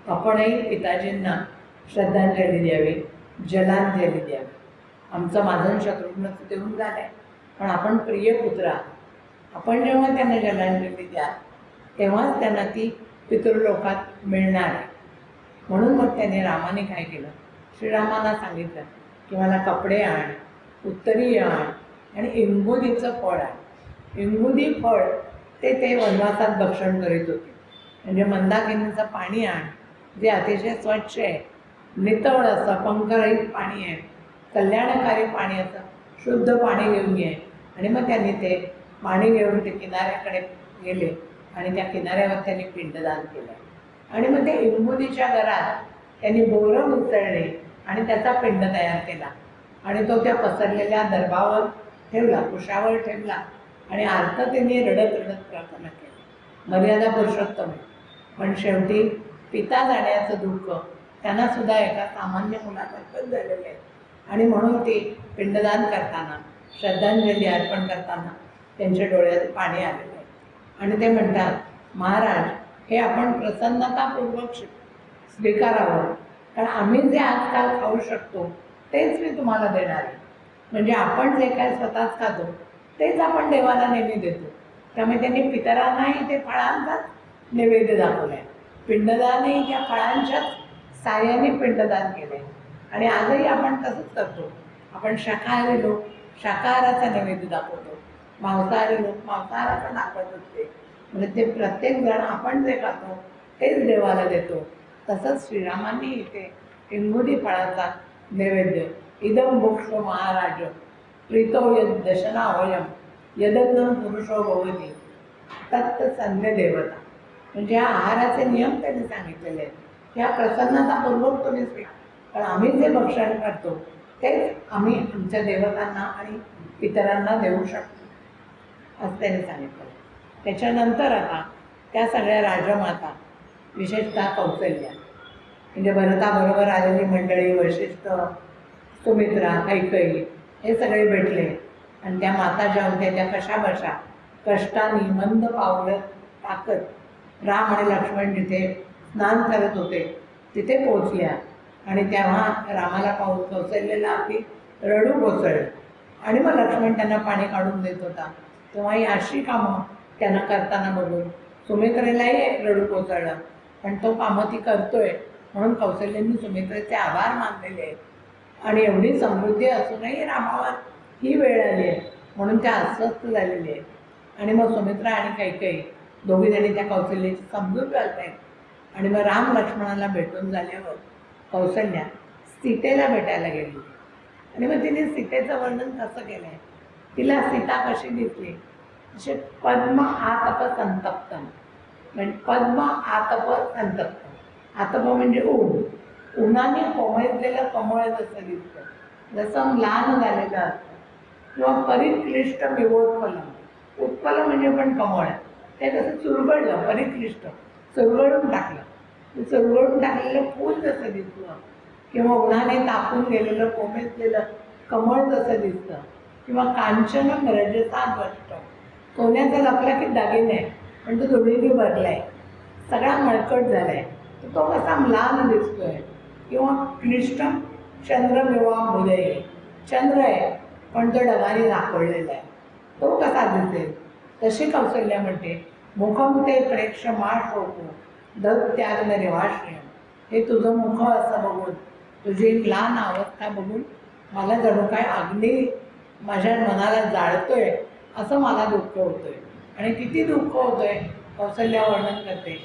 आपणही पिताजींना श्रद्धांजली द्यावी, जलांजली द्यावी. आमचं माझं शत्रुघ्नचं देऊन झालं आहे, पण आपण प्रिय पुत्र आहात. आपण जेव्हा त्यांना जलांजली द्या तेव्हाच त्यांना ती पितृलोकात मिळणार आहे. म्हणून मग त्याने रामाने काय केलं, श्रीरामांना सांगितलं की मला कपडे आण, उत्तरीय आण आणि इंगुदीचं फळ आण. इंगुदी फळ ते वनवासात भक्षण करीत होते. म्हणजे मंदाकिनीचं पाणी आण, जे अतिशय स्वच्छ आहे, नितळ असं पंखरहित पाणी आहे, कल्याणकारी पाणी असं शुद्ध पाणी घेऊन ये. आणि मग त्यांनी ते पाणी घेऊन ते किनाऱ्याकडे गेले आणि त्या किनाऱ्यावर त्यांनी पिंडदान केलं. आणि मग ते इंगुदीच्या घरात त्यांनी बोरं उचलले आणि त्याचा पिंड तयार केला आणि तो त्या पसरलेल्या दर्भावर ठेवला, कुशावर ठेवला आणि आर्ततेने रडत रडत प्रार्थना केली. मर्यादा पुरुषोत्तम आहे, पण शेवटी पिता जाण्याचं दुःख त्यांना सुद्धा एका सामान्य मुलासारखंच झालेलं आहे. आणि म्हणून ते पिंडदान करताना, श्रद्धांजली अर्पण करताना त्यांच्या डोळ्यात पाणी आलेलं आहे. आणि ते म्हणतात, महाराज हे आपण प्रसन्नतापूर्वक स्वीकारावं, कारण आम्ही जे आजकाल खाऊ शकतो तेच मी तुम्हाला देणार आहे. म्हणजे आपण जे काय स्वतःच खातो तेच आपण देवाला नेहमी देतो. त्यामुळे त्यांनी पितरांनाही ते फळांचाच नैवेद्य दाखवलं आहे. पिंडदानही त्या फळांच्याच साह्याने पिंडदान केलं आहे. आणि आजही आपण तसंच करतो. आपण शाकाहारी लोक शाकाहाराचा नैवेद्य दाखवतो, मांसाहारी लोक मांसाहाराचा दाखवत असते. म्हणजे ते प्रत्येकजण आपण जे खातो तेच देवाला देतो. तसंच श्रीरामांनी इथे इंगुदी फळाचा नैवेद्य, इदम मोक्ष महाराज प्रीतो यद दशना वयम यदन्नम पुरुषो भवती तत्त संध्य देवता. म्हणजे या आहाराचे नियम त्यांनी सांगितलेले आहेत. ह्या प्रसन्नतापूर्वक तुम्ही स्वीकार, कारण आम्ही जे भक्षण करतो तेच आम्ही आमच्या देवतांना आणि पितरांना देऊ शकतो असं त्यांनी सांगितलं. त्याच्यानंतर आता त्या सगळ्या राजमाता, विशेषतः कौसल्या, म्हणजे भरताबरोबर आलेली मंडळी, वशिष्ठ, सुमित्रा, कैकेयी हे सगळे भेटले. आणि त्या माता ज्या होत्या त्या कशा बशा कष्टाने मंद पावलं टाकत राम आणि लक्ष्मण जिथे स्नान करत होते तिथे पोचल्या. आणि तेव्हा रामाला पाहून कौसल्याला आपली रडू कोसळली. आणि मग लक्ष्मण त्यांना पाणी काढून देत होता, तेव्हा ही अशी कामं त्यांना करताना बघून सुमित्रेलाही रडू कोसळलं. पण तो कामं ती करतोय म्हणून कौसल्यांनी सुमित्रेचे आभार मानलेले आहेत. आणि एवढी समृद्धी असूनही रामावर ही वेळ आली आहे म्हणून त्या अस्वस्थ झालेली आहेत. आणि मग सुमित्रा आणि कैकेयी दोघीजणी त्या कौसल्याची समजूत घालत आहेत. आणि मग राम लक्ष्मणाला भेटून झाल्यावर कौसल्या सीतेला भेटायला गेली. आणि मग तिने सीतेचं वर्णन कसं केलं आहे, तिला सीता कशी दिसली, असे पद्म आतप संतप्तम. म्हणजे पद्म आतप संतप्तम, आतप म्हणजे ऊन, उन्हाने कोमळलेलं कमळ जसं दिसतं, जसं म्लान झालेलं असतं. किंवा परिक्लिष्ट मिवोत्पलम, उत्पल म्हणजे पण कमळ, ते कसं चुरगळलं, परिक्लिष्ट चुरगळून टाकलं, चुरगळून टाकलेलं फूल जसं दिसलं, किंवा उन्हाने तापून गेलेलं कोमेजलेलं कमळ जसं दिसतं, किंवा कांचन रजसा द्वष्ट, सोन्याचा लखलखीत दागिने पण तो धुळीने भरला आहे, सगळा मळकट झाला आहे, तर तो कसा म्लान दिसतोय. किंवा क्लिष्टम चंद्रमिवा भुदय, चंद्र आहे पण तो ढगाने दाखवलेला आहे, तो कसा दिसेल. तशी कौसल्या म्हणते, मुखम ते प्रेक्ष मा शोको दत्त त्याग न रेवाश्रयम. हे तुझं मुख असं बघून, तुझी म्लान अवस्था बघून मला जणू काय अग्नी माझ्या मनाला जाळतोय असं मला दुःख होतोय. आणि किती दुःख होतोय कौसल्या वर्णन करते.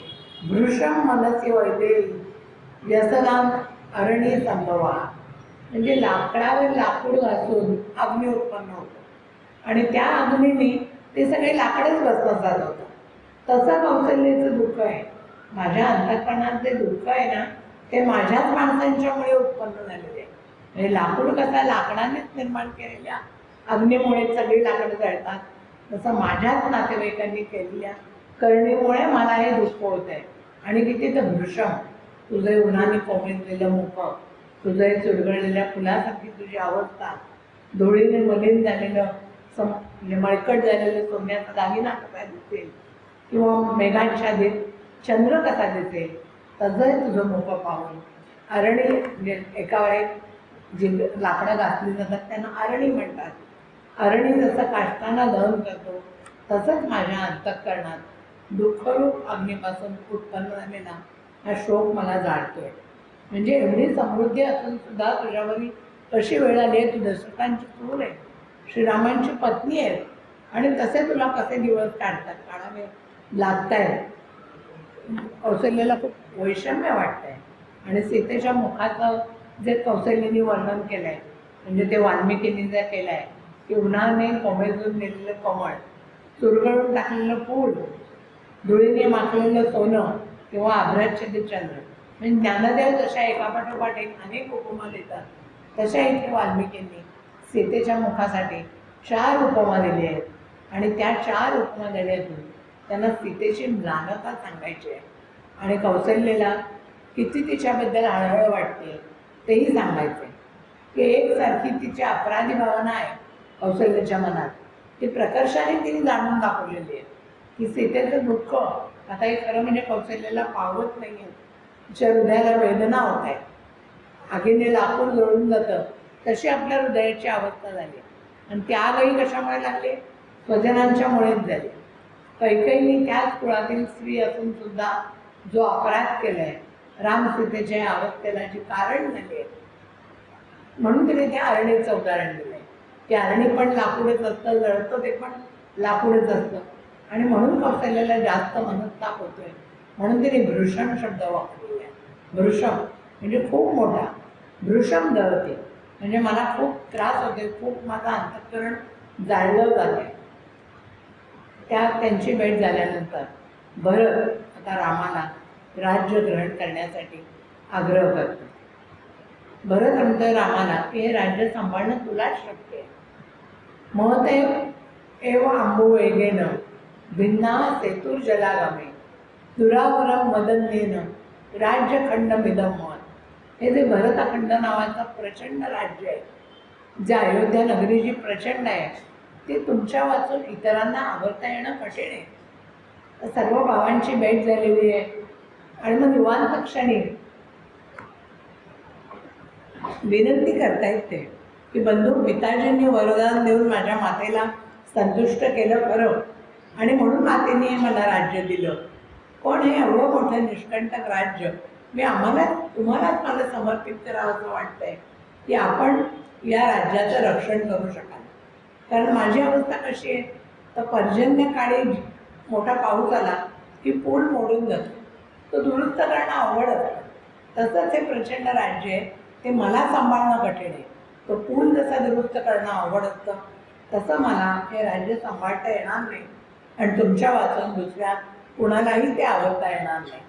भृशम मनसी वैदेही व्यसनान अरणी संभवा. म्हणजे लाकडावर लाकूड घासून अग्नी उत्पन्न होतं आणि त्या अग्नीने ते सगळे लाकडच भस्मसात होतं. तसं कौसल्याचं दुःख आहे. माझ्या अंतःकरणात जे दुःख आहे ना ते माझ्याच माणसांच्यामुळे उत्पन्न झालेले आहे. म्हणजे लाकूड कसा लाकडानेच निर्माण केलेल्या अग्नीमुळे सगळी लाकडं जळतात, तसं माझ्याच नातेवाईकांनी केलेल्या करणीमुळे मला हे दुःख होत आहे. आणि किती तर भृशम, तुझे उन्हाने कोमेजलेलं मुख, तुझं हे चुरगळलेल्या फुलासारखी तुझी अवस्था, धुळीने मलिन झालेलं म्हणजे मळकट झालेलं सोन्याचा दागिना कसा दिसेल, किंवा मेघाच्छादित चंद्र कसा दिसेल, तसंही तुझं मुख पाहून. अरणी म्हणजे एकावर एक जी लाकडं घातली जातात त्यांना अरणी म्हणतात. अरणी जसं काष्टांना दहन करतो तसंच माझ्या अंतःकरणात दुःखरूप अग्नीपासून उत्पन्न झालेला हा शोक मला जाळतोय. म्हणजे एवढी समृद्धी असून सुद्धा तुझ्यावरी कशी वेळ आली आहे? तू दशरथांची सून आहे, श्रीरामांची पत्नी आहे, आणि तसे तुला कसे दिवस काढावे लागत आहेत. कौशल्याला खूप वैषम्य वाटतं आहे. आणि सीतेच्या मुखाचं जे कौशल्याने वर्णन केलं आहे, म्हणजे ते वाल्मिकींनी जे केलं आहे की उन्हाने कोमेजून नेलेलं कमळ, चुरगळून टाकलेलं फूल, धुळीने माखलेलं सोनं किंवा आभ्राच्छेदित चंद्र, म्हणजे ज्ञानदेव जशा एकापाठोपाठ एक अनेक उपमा देतात, तशा इथे वाल्मिकींनी सीतेच्या मुखासाठी 4 उपमा दिली आहेत. आणि त्या 4 उपमा देण्यातून त्यांना सीतेची म्लानता सांगायची आहे आणि कौशल्याला किती तिच्याबद्दल हळहळ वाटते तेही सांगायचे. की एकसारखी तिची अपराधी भावना आहे कौशल्याच्या मनात, ती प्रकर्षाने तिने जाणून दाखवलेली आहे की सीतेचं दुःख आता हे खरं म्हणजे कौशल्याला पावत नाही आहे. तिच्या हृदयाला वेदना होत आहे, आगीने लाकूड जळून जातं तशी आपल्या हृदयाची अवस्था झाली. आणि त्या आगही कशामुळे लागले? स्वजनांच्यामुळेच झाले. कैकेयीने त्याच कुळातील स्त्री असून सुद्धा जो अपराध केला आहे, राम सीतेच्या अवस्थेला जी कारण झाली आहे, म्हणून तिने त्या अरणीचं उदाहरण दिलं आहे की अरणी पण लाकूडच असतं, जळतं ते पण लाकूडच असतं. आणि म्हणून कौशल्याला जास्त मनस्ताप होतोय, म्हणून तिने भृशम शब्द वापरलेला आहे. भृशम म्हणजे खूप मोठा, भृशम दळते म्हणजे मला खूप त्रास होते, खूप माझं अंतःकरण जाळलं जाते. त्यांची भेट झाल्यानंतर भरत आता रामाला राज्य ग्रहण करण्यासाठी आग्रह करतो. भरत म्हणतोय रामाला की हे राज्य सांभाळणं तुलाच शक्य आहे. महते एव आंबुवेगेन भिन्ना सेतुर्जलागमे दुरावरम मदन्येन राज्यखंडमिदं महत्. हे जे भरतखंड नावाचं प्रचंड राज्य आहे, जे अयोध्या नगरी जी प्रचंड आहे, ते तुमच्या वाचून इतरांना आवडता येणं कठीण आहे. सर्व भावांची भेट झालेली आहे आणि मग निवांत क्षणी विनंती करतायत ते की बंधू पिताजींनी वरदान देऊन माझ्या मातेला संतुष्ट केलं खरं, आणि म्हणून मातेने मला राज्य दिलं, पण हे एवढं मोठं निष्कंटक राज्य मी तुम्हालाच मला समर्पित करावं असं वाटतंय की आपण या राज्याचं रक्षण करू शकाल. कारण माझी अवस्था कशी आहे तर पर्जन्यकाळी मोठा पाऊस आला की पूल मोडून जातो, तो दुरुस्त करणं अवघड असतं. तसंच हे प्रचंड राज्य आहे, ते मला सांभाळणं कठीण आहे. तो पूल जसा दुरुस्त करणं अवघड असतं तसं मला हे राज्य सांभाळता येणार नाही, आणि तुमच्या वाचून दुसऱ्या कुणालाही ते आवडता येणार नाही.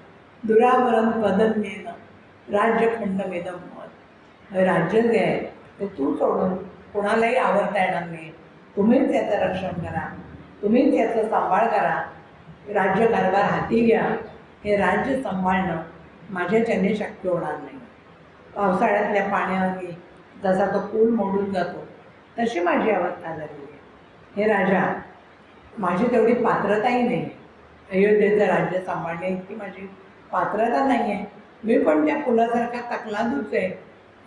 दुरावरण पदन्येन राज्यखंडमिदं महत्. हे राज्य जे आहे ते तू सोडून कुणालाही आवडता येणार नाही. तुम्हीच याचं रक्षण करा, तुम्हीच याचा सांभाळ करा, राज्यकारभार हाती घ्या. हे राज्य सांभाळणं माझ्याच्याने शक्य होणार नाही. पावसाळ्यातल्या पाण्याने जसा तो पूल मोडून जातो तशी माझी अवस्था झालेली आहे. हे राजा, माझी तेवढी पात्रताही नाही, अयोध्येचं राज्य सांभाळणे इतकी माझी पात्रता नाही आहे. मी पण त्या पुलासारखा तकलादूच आहे,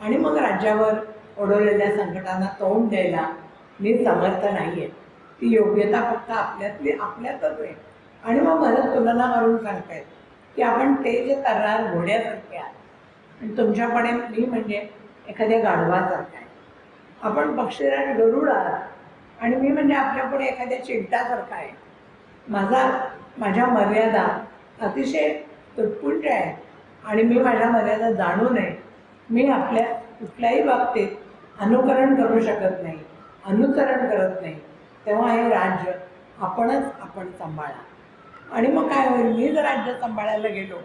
आणि मग राज्यावर ओढवलेल्या संकटांना तोंड द्यायला मी समर्थ नाही आहे. ती योग्यता फक्त आपल्यातच आहे. आणि मग भरत तुलना करून सांगतायत की आपण तेज तर्रार घोड्यासारखे आहात, आणि तुमच्याकडे मी म्हणजे एखाद्या गाढवासारखा आहे. आपण पक्षीराज गरुड आहात, आणि मी म्हणजे आपल्यापुढे एखाद्या चिलटासारखा आहे. माझ्या मर्यादा अतिशय तुटपुंज आहे, आणि मी माझ्या मर्यादा जाणू नये. मी आपल्या कुठल्याही बाबतीत अनुकरण करू शकत नाही, अनुसरण करत नाही. तेव्हा हे राज्य आपण सांभाळा. आणि मग काय होईल? मी जर राज्य सांभाळायला गेलो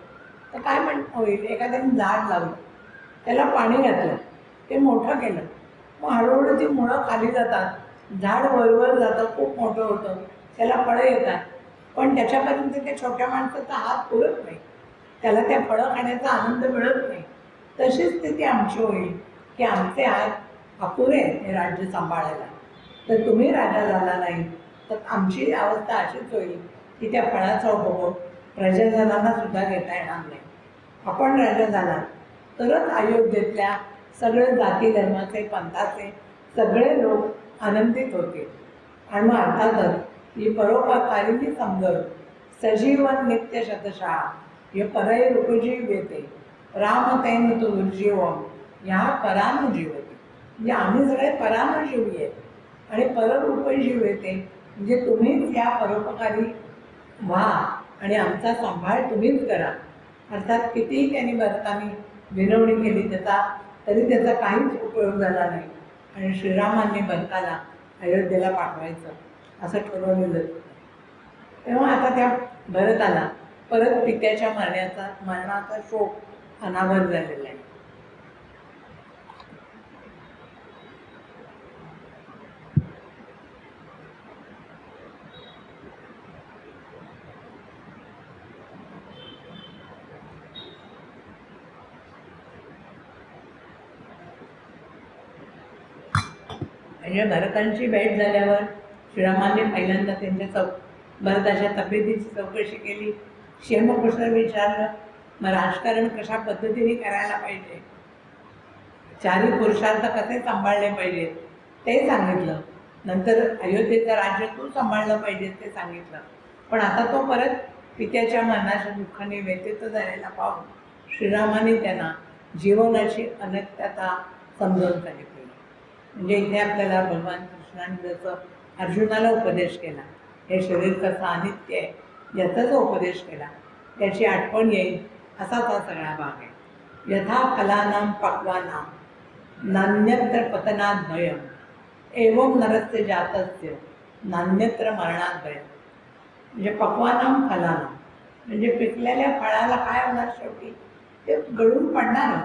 तर काय होईल? एखाद्याने झाड लावलं, त्याला पाणी घातलं, ते मोठं केलं, मग हळूहळू ती मुळं खाली जातात, झाड वरवर जातं, खूप मोठं होतं, त्याला फळं येतात, पण त्याच्यापर्यंत त्या छोट्या माणसाचा हात पुरत नाही, त्याला त्या फळं खाण्याचा आनंद मिळत नाही. तशीच स्थिती आमची होईल की आमचे हात अपुरे आहेत हे राज्य सांभाळायला. तर तुम्ही राजा झाला नाही तर आमची अवस्था अशीच होईल की त्या फळाचा उपभोग प्रजाजनांना सुद्धा घेता येणार नाही. आपण राजा झाला तरच अयोध्येतल्या सगळे जाती धर्माचे पंथाचे सगळे लोक आनंदित होतील. आणि मग अर्थातच ही परोपकारिणी समजत सजीवन नित्य शतशः हे परई रुपजीव येते. राम तेन तू दुर्जीवम ह्या परानुजीवती, म्हणजे आम्ही सगळे परानुजीवी आहे आणि पररूपी जीव येते, म्हणजे तुम्हीच या परोपकारी व्हा आणि आमचा सांभाळ तुम्हीच करा. अर्थात कितीही त्यांनी भरतानी विनवणी केली तरी त्याचा काहीच उपयोग झाला नाही आणि श्रीरामांनी भरताला अयोध्येला पाठवायचं असं ठरवलेलं होतं. तेव्हा आता त्या भरताला परत पित्याच्या मरणाचा शोक अनावर झालेला आहे. म्हणजे भरतांची भेट झाल्यावर श्रीरामांनी पहिल्यांदा त्यांच्या भरताच्या तब्येतीची चौकशी केली, क्षेमकुशल विचारलं, मग राजकारण कशा पद्धतीने करायला पाहिजे, चारी पुरुषार्थ कसे सांभाळले पाहिजेत ते सांगितलं. नंतर अयोध्येचं राज्य तू सांभाळलं पाहिजे ते सांगितलं. पण आता तो परत पित्याच्या मरणाच्या दुःखाने व्यथित झालेला पाहून श्रीरामाने त्यांना जीवनाची अनित्यता समजावून सांगितली. म्हणजे इथे आपल्याला भगवान कृष्णाने जसं अर्जुनाला उपदेश केला, हे शरीर कसं अनित्य आहे याचा जो उपदेश केला त्याची आठवण येईल असाच हा सगळा भाग आहे. यथा फलानां पक्वानां नान्यत्र पतनात् भयम एवं नरस्य जातस्य नान्यत्र मरणात् भयम. म्हणजे पक्वानां फलानां म्हणजे पिकलेल्या फळाला काय होणार, शेवटी ते गळून पडणार.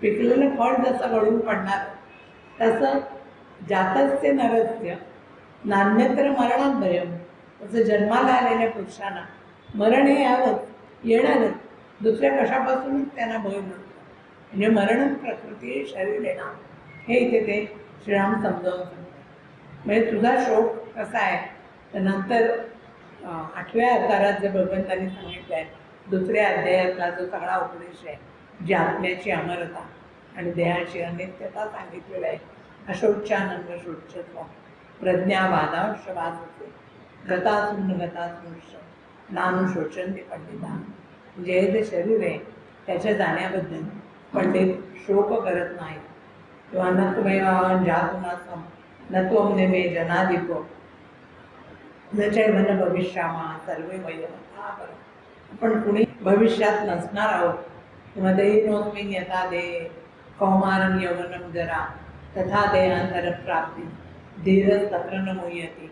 पिकलेलं फळ जसं गळून पडणार तसं जातस्य नरस्य नान्यत्र मरणात् भयम. तसं जन्माला आलेल्या पुरुषांना मरण हे यावंच, येणारच, दुसऱ्या कशापासूनच त्यांना भय नसतो. म्हणजे मरण प्रकृती शरीर येणार हे इथे ते श्रीराम समजावून सांगतात. म्हणजे तुझा शोक कसा आहे तर नंतर 8व्या अवतारात जे भगवंतांनी सांगितलं आहे, दुसऱ्या अध्यायातला जो सगळा उपदेश आहे, जी आत्म्याची अमरता आणि देहाची अनित्यता सांगितलेलं आहे. अशोचानंद शोचत्व प्रज्ञावादांश वाचते गतासून गतासूंश नानुशोचन्ति पंडिता. म्हणजे हे जे शरीर आहे त्याच्या जाण्याबद्दल पंडित शोक करत नाही. किंवा न तुम्हेवान जातुनासम न त्वं नेमे जनाधिपो न चैवन भविष्यामा सर्वे वयमथा पर. आपण कुणी भविष्यात नसणार आहोत. किंवा देहिनोस्मिन् यथा देहे कौमारं यौवनं जरा तथा देहांतर प्राप्ती धीरज तत्र न मुह्यति.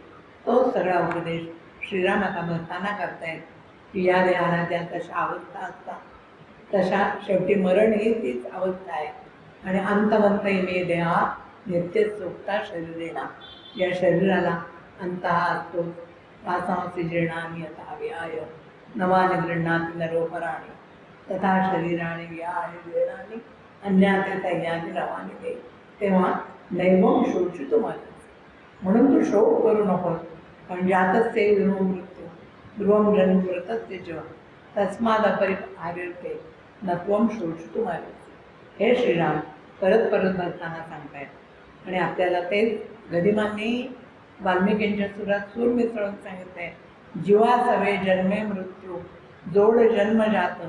तो सगळा उपदेश श्रीराम आता भरताना करतायत की या देहाला ज्या तशा अवस्था असतात तशा शेवटी मरण ही तीच अवस्था आहे. आणि अंतवंत इमे देहा नित्य सुखता शरीरेना. या शरीराला अंत असतो. वासांसी जीर्णानि यथा व्याय नवानि गृह्णाति नरोपराणि तथा शरीराणि व्याय जीर्णानि अन्याते तय्यानि नवानि दे. तेव्हा नैवं शोचितुम् अर्हसि. म्हणून तू शोक करू नकोस. पण जातस्य ध्रुवं मृत्यू ध्रुवं जन्म मृतस्य च तस्मादपरिहार्यते न त्वं शोचितुम् अर्हसि. हे श्रीराम परत परत भरताना सांगतायत. आणि आपल्याला तेच गदिमांनी वाल्मिकींच्या सुरात सूर मिसळून सांगितलं आहे. जीवा सवे जन्मे मृत्यू जोड जन्म जात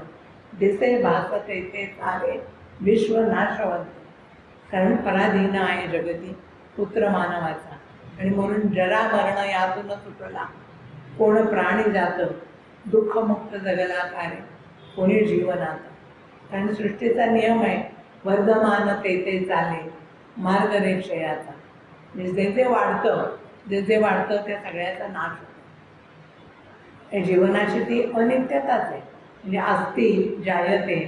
दिसे भासते ते सारे विश्व नाशवंत. कारण पराधीन आहे जगती पुत्र मानवाचा. आणि म्हणून जरा मरण यातून सुटला कोण प्राणी जात दुःखमुक्त जगला कार्य कोणी जीवनात. कारण सृष्टीचा नियम आहे वर्धमान ते चाले मार्गरेक्षयाचा. म्हणजे जे वाढतं जे वाढतं त्या सगळ्याचा नाश होतो. जीवनाची ती अनित्यताच आहे. म्हणजे अस्ति जायते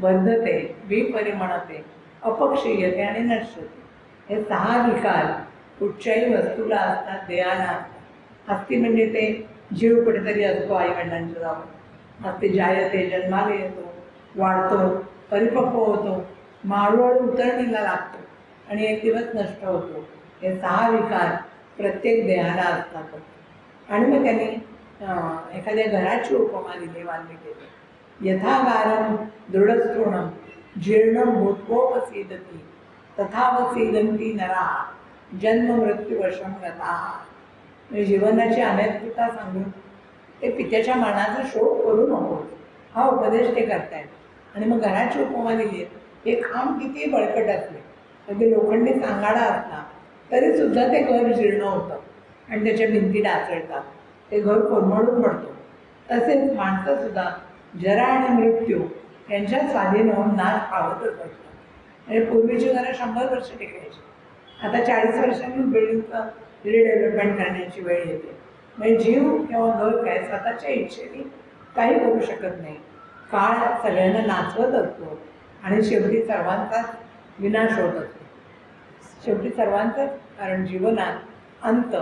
वर्धते विपरिमणते अपक्षीयते आणि नश्यते. हे 6 विकार कुठच्याही वस्तूला असतात, देहाला असतात. अस्ति म्हणजे ते जीव कुठेतरी असतो आईवडिलांच्या जाऊन. अस्ति जायते जन्माला येतो, वाढतो, परिपक्व होतो, हळूहळू उतरणीला लागतो आणि एक दिवस नष्ट होतो. हे 6 विकार प्रत्येक देहाला असतातच. आणि मग त्यांनी एखाद्या घराची उपमा दिली वाल्मिकीने. यथागारं दृढस्थूणं जीर्णं भूत्वोपसीदति तथावसीदन्ति नराः जन्म मृत्यूवशं गताः. म्हणजे जीवनाची अनित्यता सांगून ते पित्याच्या मरणाचा शोक करू नको हा उपदेश ते करतायत. आणि मग घराची उपमा दिली आहे. हे खांब किती बळकट असले, अगदी लोखंडी सांगाडा असला तरीसुद्धा ते घर जीर्ण होतं आणि त्याच्या भिंती ढासळतात, ते घर कोलमडून पडतो. तसेच माणसंसुद्धा जरा आणि मृत्यू यांच्या स्वाधीन होऊन नाश पावतच असतात. म्हणजे पूर्वीची घरं 100 वर्ष टिकायची, आता 40 वर्षांनी बिल्डिंगचं रिडेव्हलपमेंट करण्याची वेळ येते. म्हणजे जीव किंवा घर काय स्वतःच्या इच्छेने काही करू शकत नाही. काळ सगळ्यांना नाचवत असतो आणि शेवटी सर्वांचाच विनाश होत असतो. शेवटी सर्वांचाच, कारण जीवनात अंत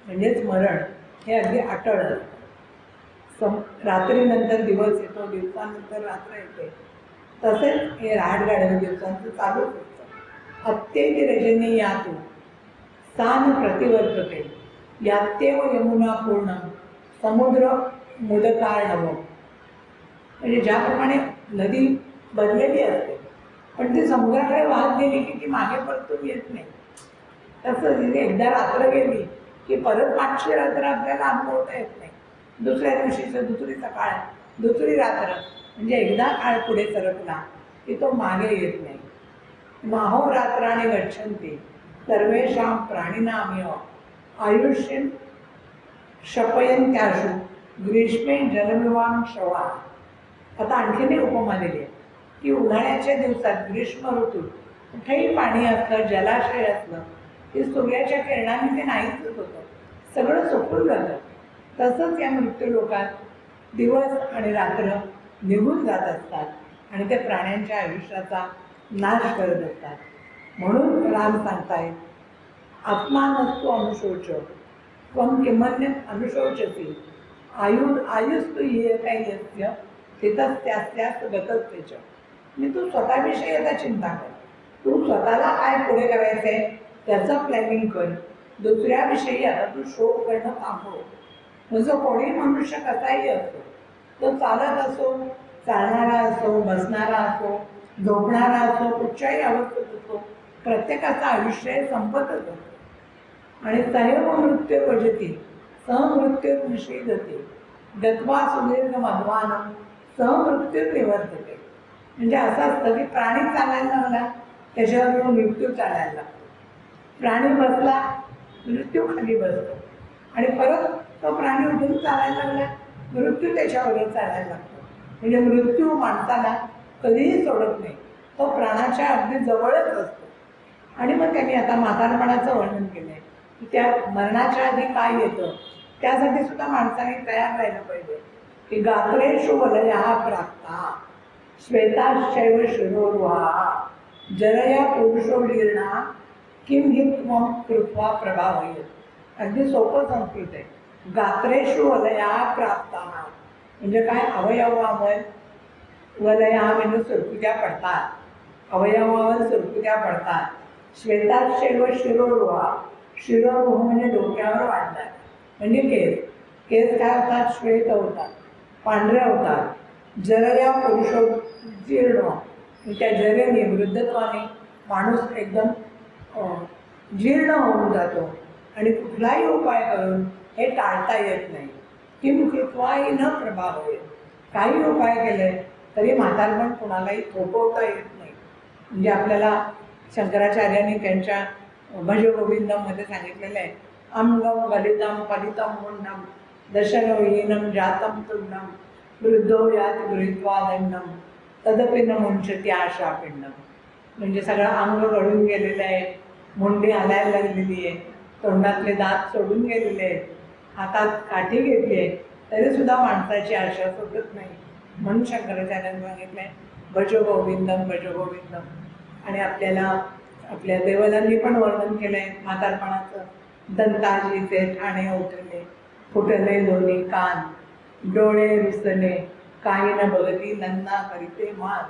म्हणजेच मरण हे अगदी अटळ असतं. रात्रीनंतर दिवस येतो, दिवसानंतर रात्र येते. तसेच हे राहटगाडवे दिवसांचं चालूच असतं. अत्येति रजनी यातू स्थान प्रतिवर्तते यात्येव यमुना पूर्ण समुद्र मुदकार्णव. म्हणजे ज्याप्रमाणे नदी बदलेली असते पण ती समुद्राकडे वाहत गेली की ती मागे परतून येत नाही, तसं एकदा रात्र गेली की परत मागची रात्र आपल्याला अनुभवता येत नाही. दुसऱ्या दिवशीचं दुसरी सकाळ, दुसरी रात्र, म्हणजे एकदा काळ पुढे सरकला की तो मागे येत नाही. माहोरात्राने गच्छन्ति सर्वेषां प्राणिनामेव आयुष्यं शपयन्त्याशु ग्रीष्मे जलमिवां शवा. आता आणखीन एक उपमा दिली आहे की उन्हाळ्याच्या दिवसात ग्रीष्म ऋतूत कुठेही पाणी असलं, जलाशय असलं की सूर्याच्या किरणाने ते नाहीच होतं, सगळं सुकून जातं. तसंच या मृत्यू लोकात दिवस आणि रात्र निघून जात असतात आणि ते प्राण्यांच्या आयुष्याचा नाश करत असतात. म्हणून राम सांगतायत, आत्मानस्तु अनुशोच त्वं किमन्यत् अनुशोचसी आयुस्तु येतस्य स्थितस्यास्यास गतस्तेच. मी तू स्वतःविषयी आता चिंता कर, तू स्वतःला काय पुढे करायचं आहे त्याचं प्लॅनिंग कर. दुसऱ्याविषयी आता तू शोक करणं थांबव. म्हणजे कोणी मनुष्य कसाही असतो, तो चालत असो, चालणारा असो, बसणारा असो, झोपणारा असो, कुठच्याही अवस्थेत असो, प्रत्येकाचं आयुष्य संपतच असतं. आणि सैव मृत्यू भजती सहमृत्यू निषेधते गत्वा सुदीर्घ मध्वानं सहमृत्यू निवर्तते. म्हणजे असं असतं की प्राणी चालायला लागला त्याच्यावर मृत्यू चालायला लागतो, प्राणी बसला मृत्यू खाली बसतो आणि परत तो प्राणी उठून चालायला लागला मृत्यू त्याच्यावर चालायला लागतो. म्हणजे मृत्यू माणसाला कधीही सोडत नाही, तो प्राणाच्या अगदी जवळच असतो. आणि मग त्यांनी आता म्हातारपणाचं वर्णन केलं आहे की त्या मरणाच्या आधी काय येतं त्यासाठी सुद्धा माणसाने तयार राहिलं पाहिजे. की गात्रेषु वलया प्राप्ता श्वेताश्चैव शिरोर्वा जरया पुरुषो जीर्णा किं हि त्वं कृत्वा प्रभावयेत. अगदी सोपं संस्कृत आहे. गात्रेषु वलया प्राप्ता म्हणजे काय, अवयवावर वलया म्हणजे सुरकुत्या पडतात, अवयवावर सुरकुत्या पडतात. श्वेताश्चैव शिरोर्वा, शिरोर्व म्हणजे डोक्यावर वाढतात, म्हणजे केस. केस काय होतात, श्वेत होतात, पांढरे होतात. जरया पुरुषो जीर्ण, त्या जरेने वृद्धत्वाने माणूस एकदम जीर्ण होऊन जातो आणि कुठलाही उपाय करून हे टाळता येत नाही. किम कृत्वाही न प्रभाव होईल, काही उपाय केले तरी म्हातारपण कुणालाही थोपवता येत नाही. म्हणजे आपल्याला शंकराचार्यांनी त्यांच्या भजगोविंदममध्ये सांगितलेलं आहे, अंगम गलितम फलितम मुंडम दशनहीनम जातम तुंडम वृद्धो यात गृहीत्वा दंडम तदपि न मुंचती आशा पिंडम. म्हणजे सगळं अंग गळून गेलेलं आहे, मुंडी हलायला लागलेली आहे, तोंडातले दात सोडून गेलेले आहेत, हातात काठी घेतली आहे, तरीसुद्धा माणसाची आशा सुटत नाही. म्हणून शंकराचार्यांनी सांगितलं आहे भजगोविंदम भजगोविंदम. आणि आपल्या देवालांनी पण वर्णन केलं आहे म्हातारपणाचं. दंताजीचे ठाणे उठले, फुटले दोन्ही कान, डोळे रुसले, काही न बघती नन्ना करीते मान.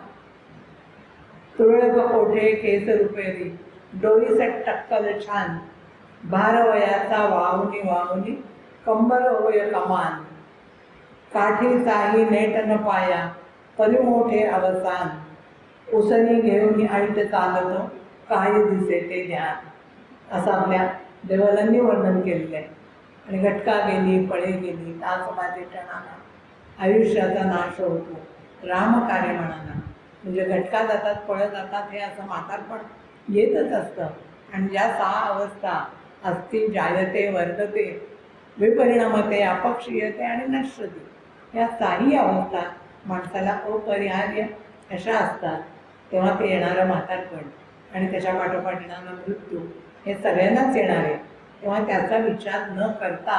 तुरळक कोठे केस रुपेरी, डोईसट टक्कल छान, भारवयाचा वाहुनी वाहुनी कंबर होय कमान. काठीचाही नेट न पाया, परी मोठे अवसान, उसनी घेऊन ऐट चालतो, काही दिसे ते ध्यान. असं आपल्या देवालांनी वर्णन केलेलं आहे. आणि घटका गेली, पळे गेली, तास माझे टणाना, आयुष्याचा नाश होतो रामकार्य म्हणाना. म्हणजे घटका जातात, पळत जातात, हे असं म्हातारपण येतच असतं. आणि ज्या 6 अवस्था अस्ति, जायते, वर्धते, विपरिणामते, अपक्षीयते आणि नश्यते, या 6ही अवस्था माणसाला अपरिहार्य अशा असतात. तेव्हा ते येणारं म्हातारपण आणि त्याच्या पाठोपाठ येणारा मृत्यू हे सगळ्यांनाच येणार आहे. तेव्हा त्याचा विचार न करता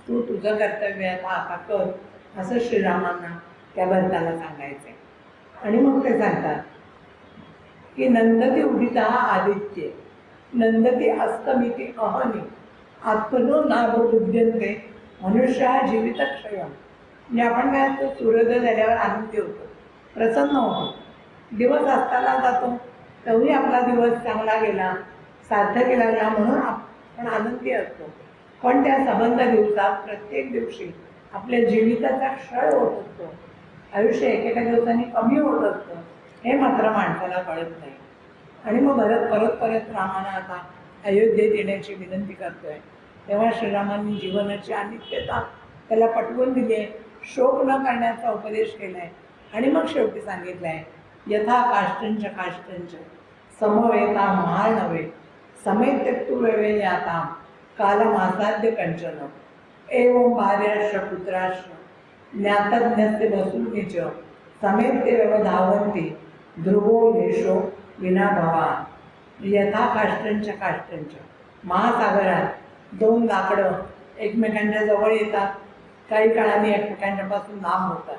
तू तुझं कर्तव्य आता कर, असं श्रीरामांना त्या भरताला सांगायचं आहे. आणि मग ते सांगतात की नंदती उदिता आदित्य, नंदती अस्तमिती अहनी, आत्मनो नाभुद्यन्ते मनुष्या जीवित क्षय. म्हणजे आपण काय असतो, सूर्योदय झाल्यावर आनंदी होतो, प्रसन्न होतो. दिवस असताना जातो, तोही आपला दिवस चांगला गेला, सार्थक गेला म्हणून आपण आनंदी असतो. पण त्या संबंध दिवसात प्रत्येक दिवशी आपल्या जीविताचा क्षय होत असतो. आयुष्य एकेका दिवसांनी कमी होत असतं, हे मात्र माणसाला कळत नाही. आणि मग परत रामाला आता अयोध्येत येण्याची विनंती करतोय. तेव्हा श्रीरामांनी जीवनाची अनित्यता त्याला पटवून दिली आहे, शोक न करण्याचा उपदेश केला आहे. आणि मग शेवटी सांगितलं आहे, यथा काष्टंच काष्टंच समवेता महार्णवे, समेत त्यक्तु वेवे याता कालमासाद्य कंचन, एवं भार्याश्च पुत्राश्च ज्ञातज्ञस्य वसूनिच, समेत्य व्यवधावन्ति ध्रुवो येशो विना भवा. यथा काष्टंच काष्टंच, महासागरात 2 लाकडं एकमेकांच्या जवळ येतात, काही काळाने एकमेकांच्यापासून लांब होतात.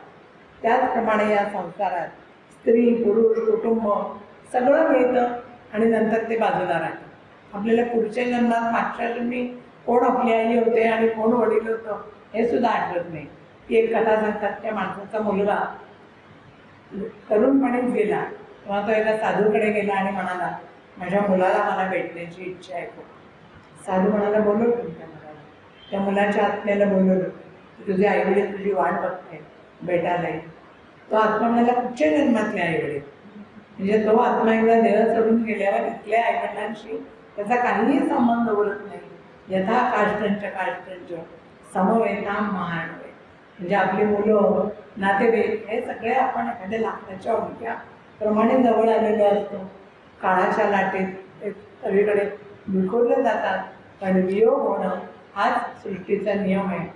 त्याचप्रमाणे या संसारात स्त्री, पुरुष, कुटुंब सगळं मिळतं आणि नंतर ते बाजूला राहतं. आपल्याला पुढच्या जन्मात, मागच्या जन्मी कोण आपली आई होते आणि कोण वडील होतं हे सुद्धा आठवत नाही. ती एक कथा सांगतात, त्या माणसाचा मुलगा तरुणपणेच गेला. तेव्हा तो एका साधूकडे गेला आणि म्हणाला, माझ्या मुलाला मला भेटण्याची इच्छा आहे खूप. साधू म्हणाला, बोलव तुमच्या मुलाला. त्या मुलाच्या आत्म्याला बोलवलं, तुझे आईवडील तुझी वाट बघते, भेटायला ये. तो आत्मा म्हणाला, कुठच्या जन्मातले आईवडील? म्हणजे तो आत्मा एकदा देह सोडून गेल्यावर इथल्या आईवडिलांशी त्याचा काहीही संबंध उरत नाही. यथा काष्टंच काष्टंच समवेता महार्णवे. म्हणजे आपली मुलं, नातेवाईक हे सगळे आपण एखाद्या लाकडाच्या उडक्याप्रमाणे जवळ आलेलो असतो. काळाच्या लाटेत ते सगळीकडे विखुरले जातात, पण वियोग होणं हाच सृष्टीचा नियम आहे.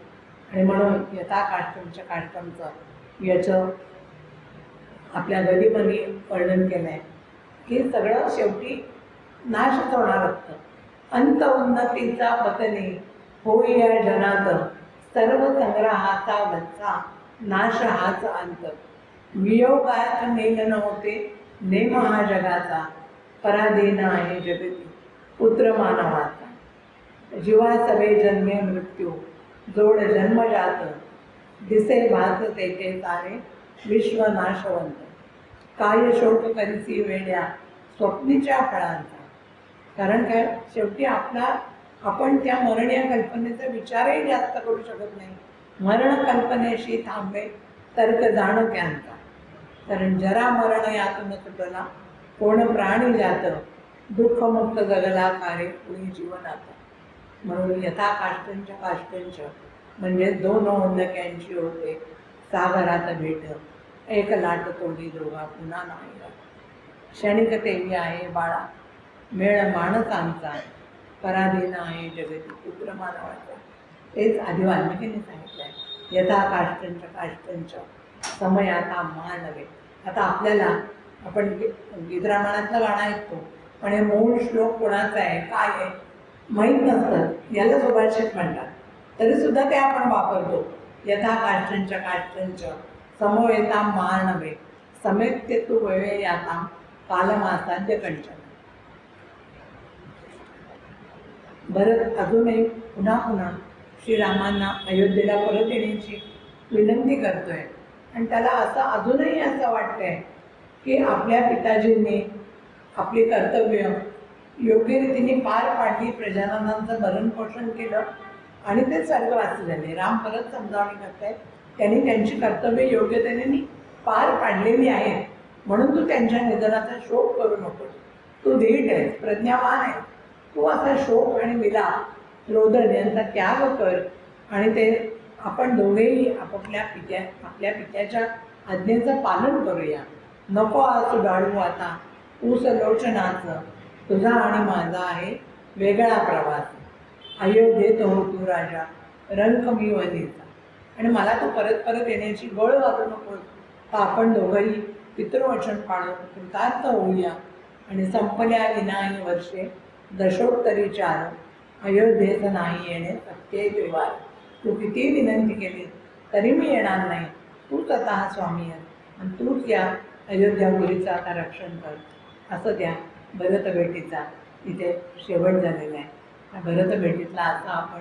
आणि म्हणून यथा काष्टंच काष्टंचं याचं आपल्या गदिमध्ये वर्णन केलं आहे की सगळं शेवटी नाशच होणार असतं. अंत उन्नतीचा पतने होई या जनात, सर्व संग्रहाचा वत्सा नाश हाच अंत. वियोगात नेल न होते नेम हा जगाचा, पराधीन आहे जगती पुत्र मानवाचा. जीवा सवे जन्मे मृत्यू जोड जन्मजात, दिसे भात तेथे सारे विश्व नाशवंत. काय शोक करिसी वेड्या स्वप्नीच्या फळांचा. कारण काय, शेवटी आपण त्या मरण या कल्पनेचा विचारही जास्त करू शकत नाही. मरण कल्पनेशी थांबे तर्क जाण त्यांचा. कारण जरा मरण यातून सुटला, कोण प्राणी जात, दुःखमुक्त जगला कारे कुणी जीवनात. म्हणून यथा काष्टंच काष्टंच म्हणजे 2 ओंडक्यांची होते सागरात भेट, एक लाट तोडी दोघा पुन्हा नाही. क्षणिक तेवी आहे बाळा मेळ माणसांचा, पराधीन आहे जगती पुत्र मानवाचा. तेच आधी वाल्मिकींनी सांगितलं आहे, यथा काष्टंच काष्टंच समयाता मानवे. आता आपल्याला आपण गीतरामायणातलं गाणं ऐकतो, पण हे मूळ श्लोक कोणाचा आहे, काय आहे माहीत नसतं. याला सुभाषित म्हणतात, तरीसुद्धा ते आपण वापरतो. यथा काष्टंच काष्टंच समवेता मानवे, समेत्य तू ववे याता कालमासाद्य कंचन. भरत अजूनही पुन्हा पुन्हा श्रीरामांना अयोध्येला परत येण्याची विनंती करतोय. आणि त्याला अजूनही असं वाटतंय की आपल्या पिताजींनी आपली कर्तव्य योग्य रीतीने पार पाडली, प्रजाजनांचं भरणपोषण केलं आणि ते स्वर्गवासी झाले. राम परत समजावणी करतायत, त्यांनी त्यांची कर्तव्य योग्यतेने पार पाडलेली आहेत, म्हणून तू त्यांच्या निधनाचा शोक करू नकोस. तू धीट आहेस, प्रज्ञावान आहे, तू असा शोक आणि विलाप रोदन यांचा त्याग कर. आणि ते आपण दोघेही आपल्या पित्याच्या आज्ञेचं पालन करूया. नको आसू डाळू आता ऊस लोचनाचं, तुझा आणि माझा आहे वेगळा प्रवास. अयोध्येत हो तू राजा, रंक मी वनीचा. आणि मला तू परत परत येण्याची गळ घालू नकोस. तर आपण दोघंही पितृवचन पाळून कृतार्थ होऊया. आणि संपल्या विनाही वर्षे दशोत्तरी 4, अयोध्येत नाही येणे सत्य व्यवहार. तू किती विनंती केली तरी मी येणार नाही. तूच आता हा स्वामी आहे आणि तूच या अयोध्यापुरीचं आता रक्षण कर. असं त्या भरतभेटीचा इथे शेवट झालेला आहे. त्या भरतभेटीतला असं आपण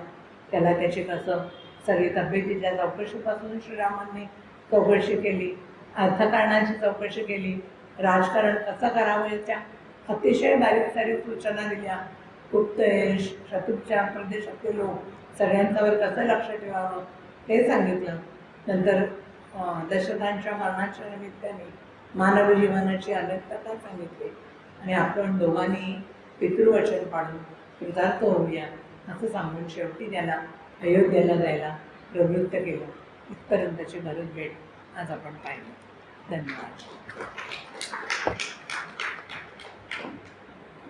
त्याला त्याची कसं सगळी तब्येतीच्या चौकशीपासून श्रीरामांनी चौकशी केली, अर्थकारणाची चौकशी केली, राजकारण कसं करावं याच्या अतिशय बारीक सारीक सूचना दिल्या. गुप्त शत्रूच्या प्रदेशातले लोक सगळ्यांच्यावर कसं लक्ष ठेवावं ते सांगितलं. नंतर दशरथांच्या मरणाच्या निमित्ताने मानव जीवनाची अनेकता सांगितली. आणि आपण दोघांनी पितृवचन पाळून कृतार्थ होऊया असं सांगून शेवटी त्याला अयोध्येला जायला प्रवृत्त केलं. इथपर्यंतची भरत भेट आज आपण पाहिली. धन्यवाद.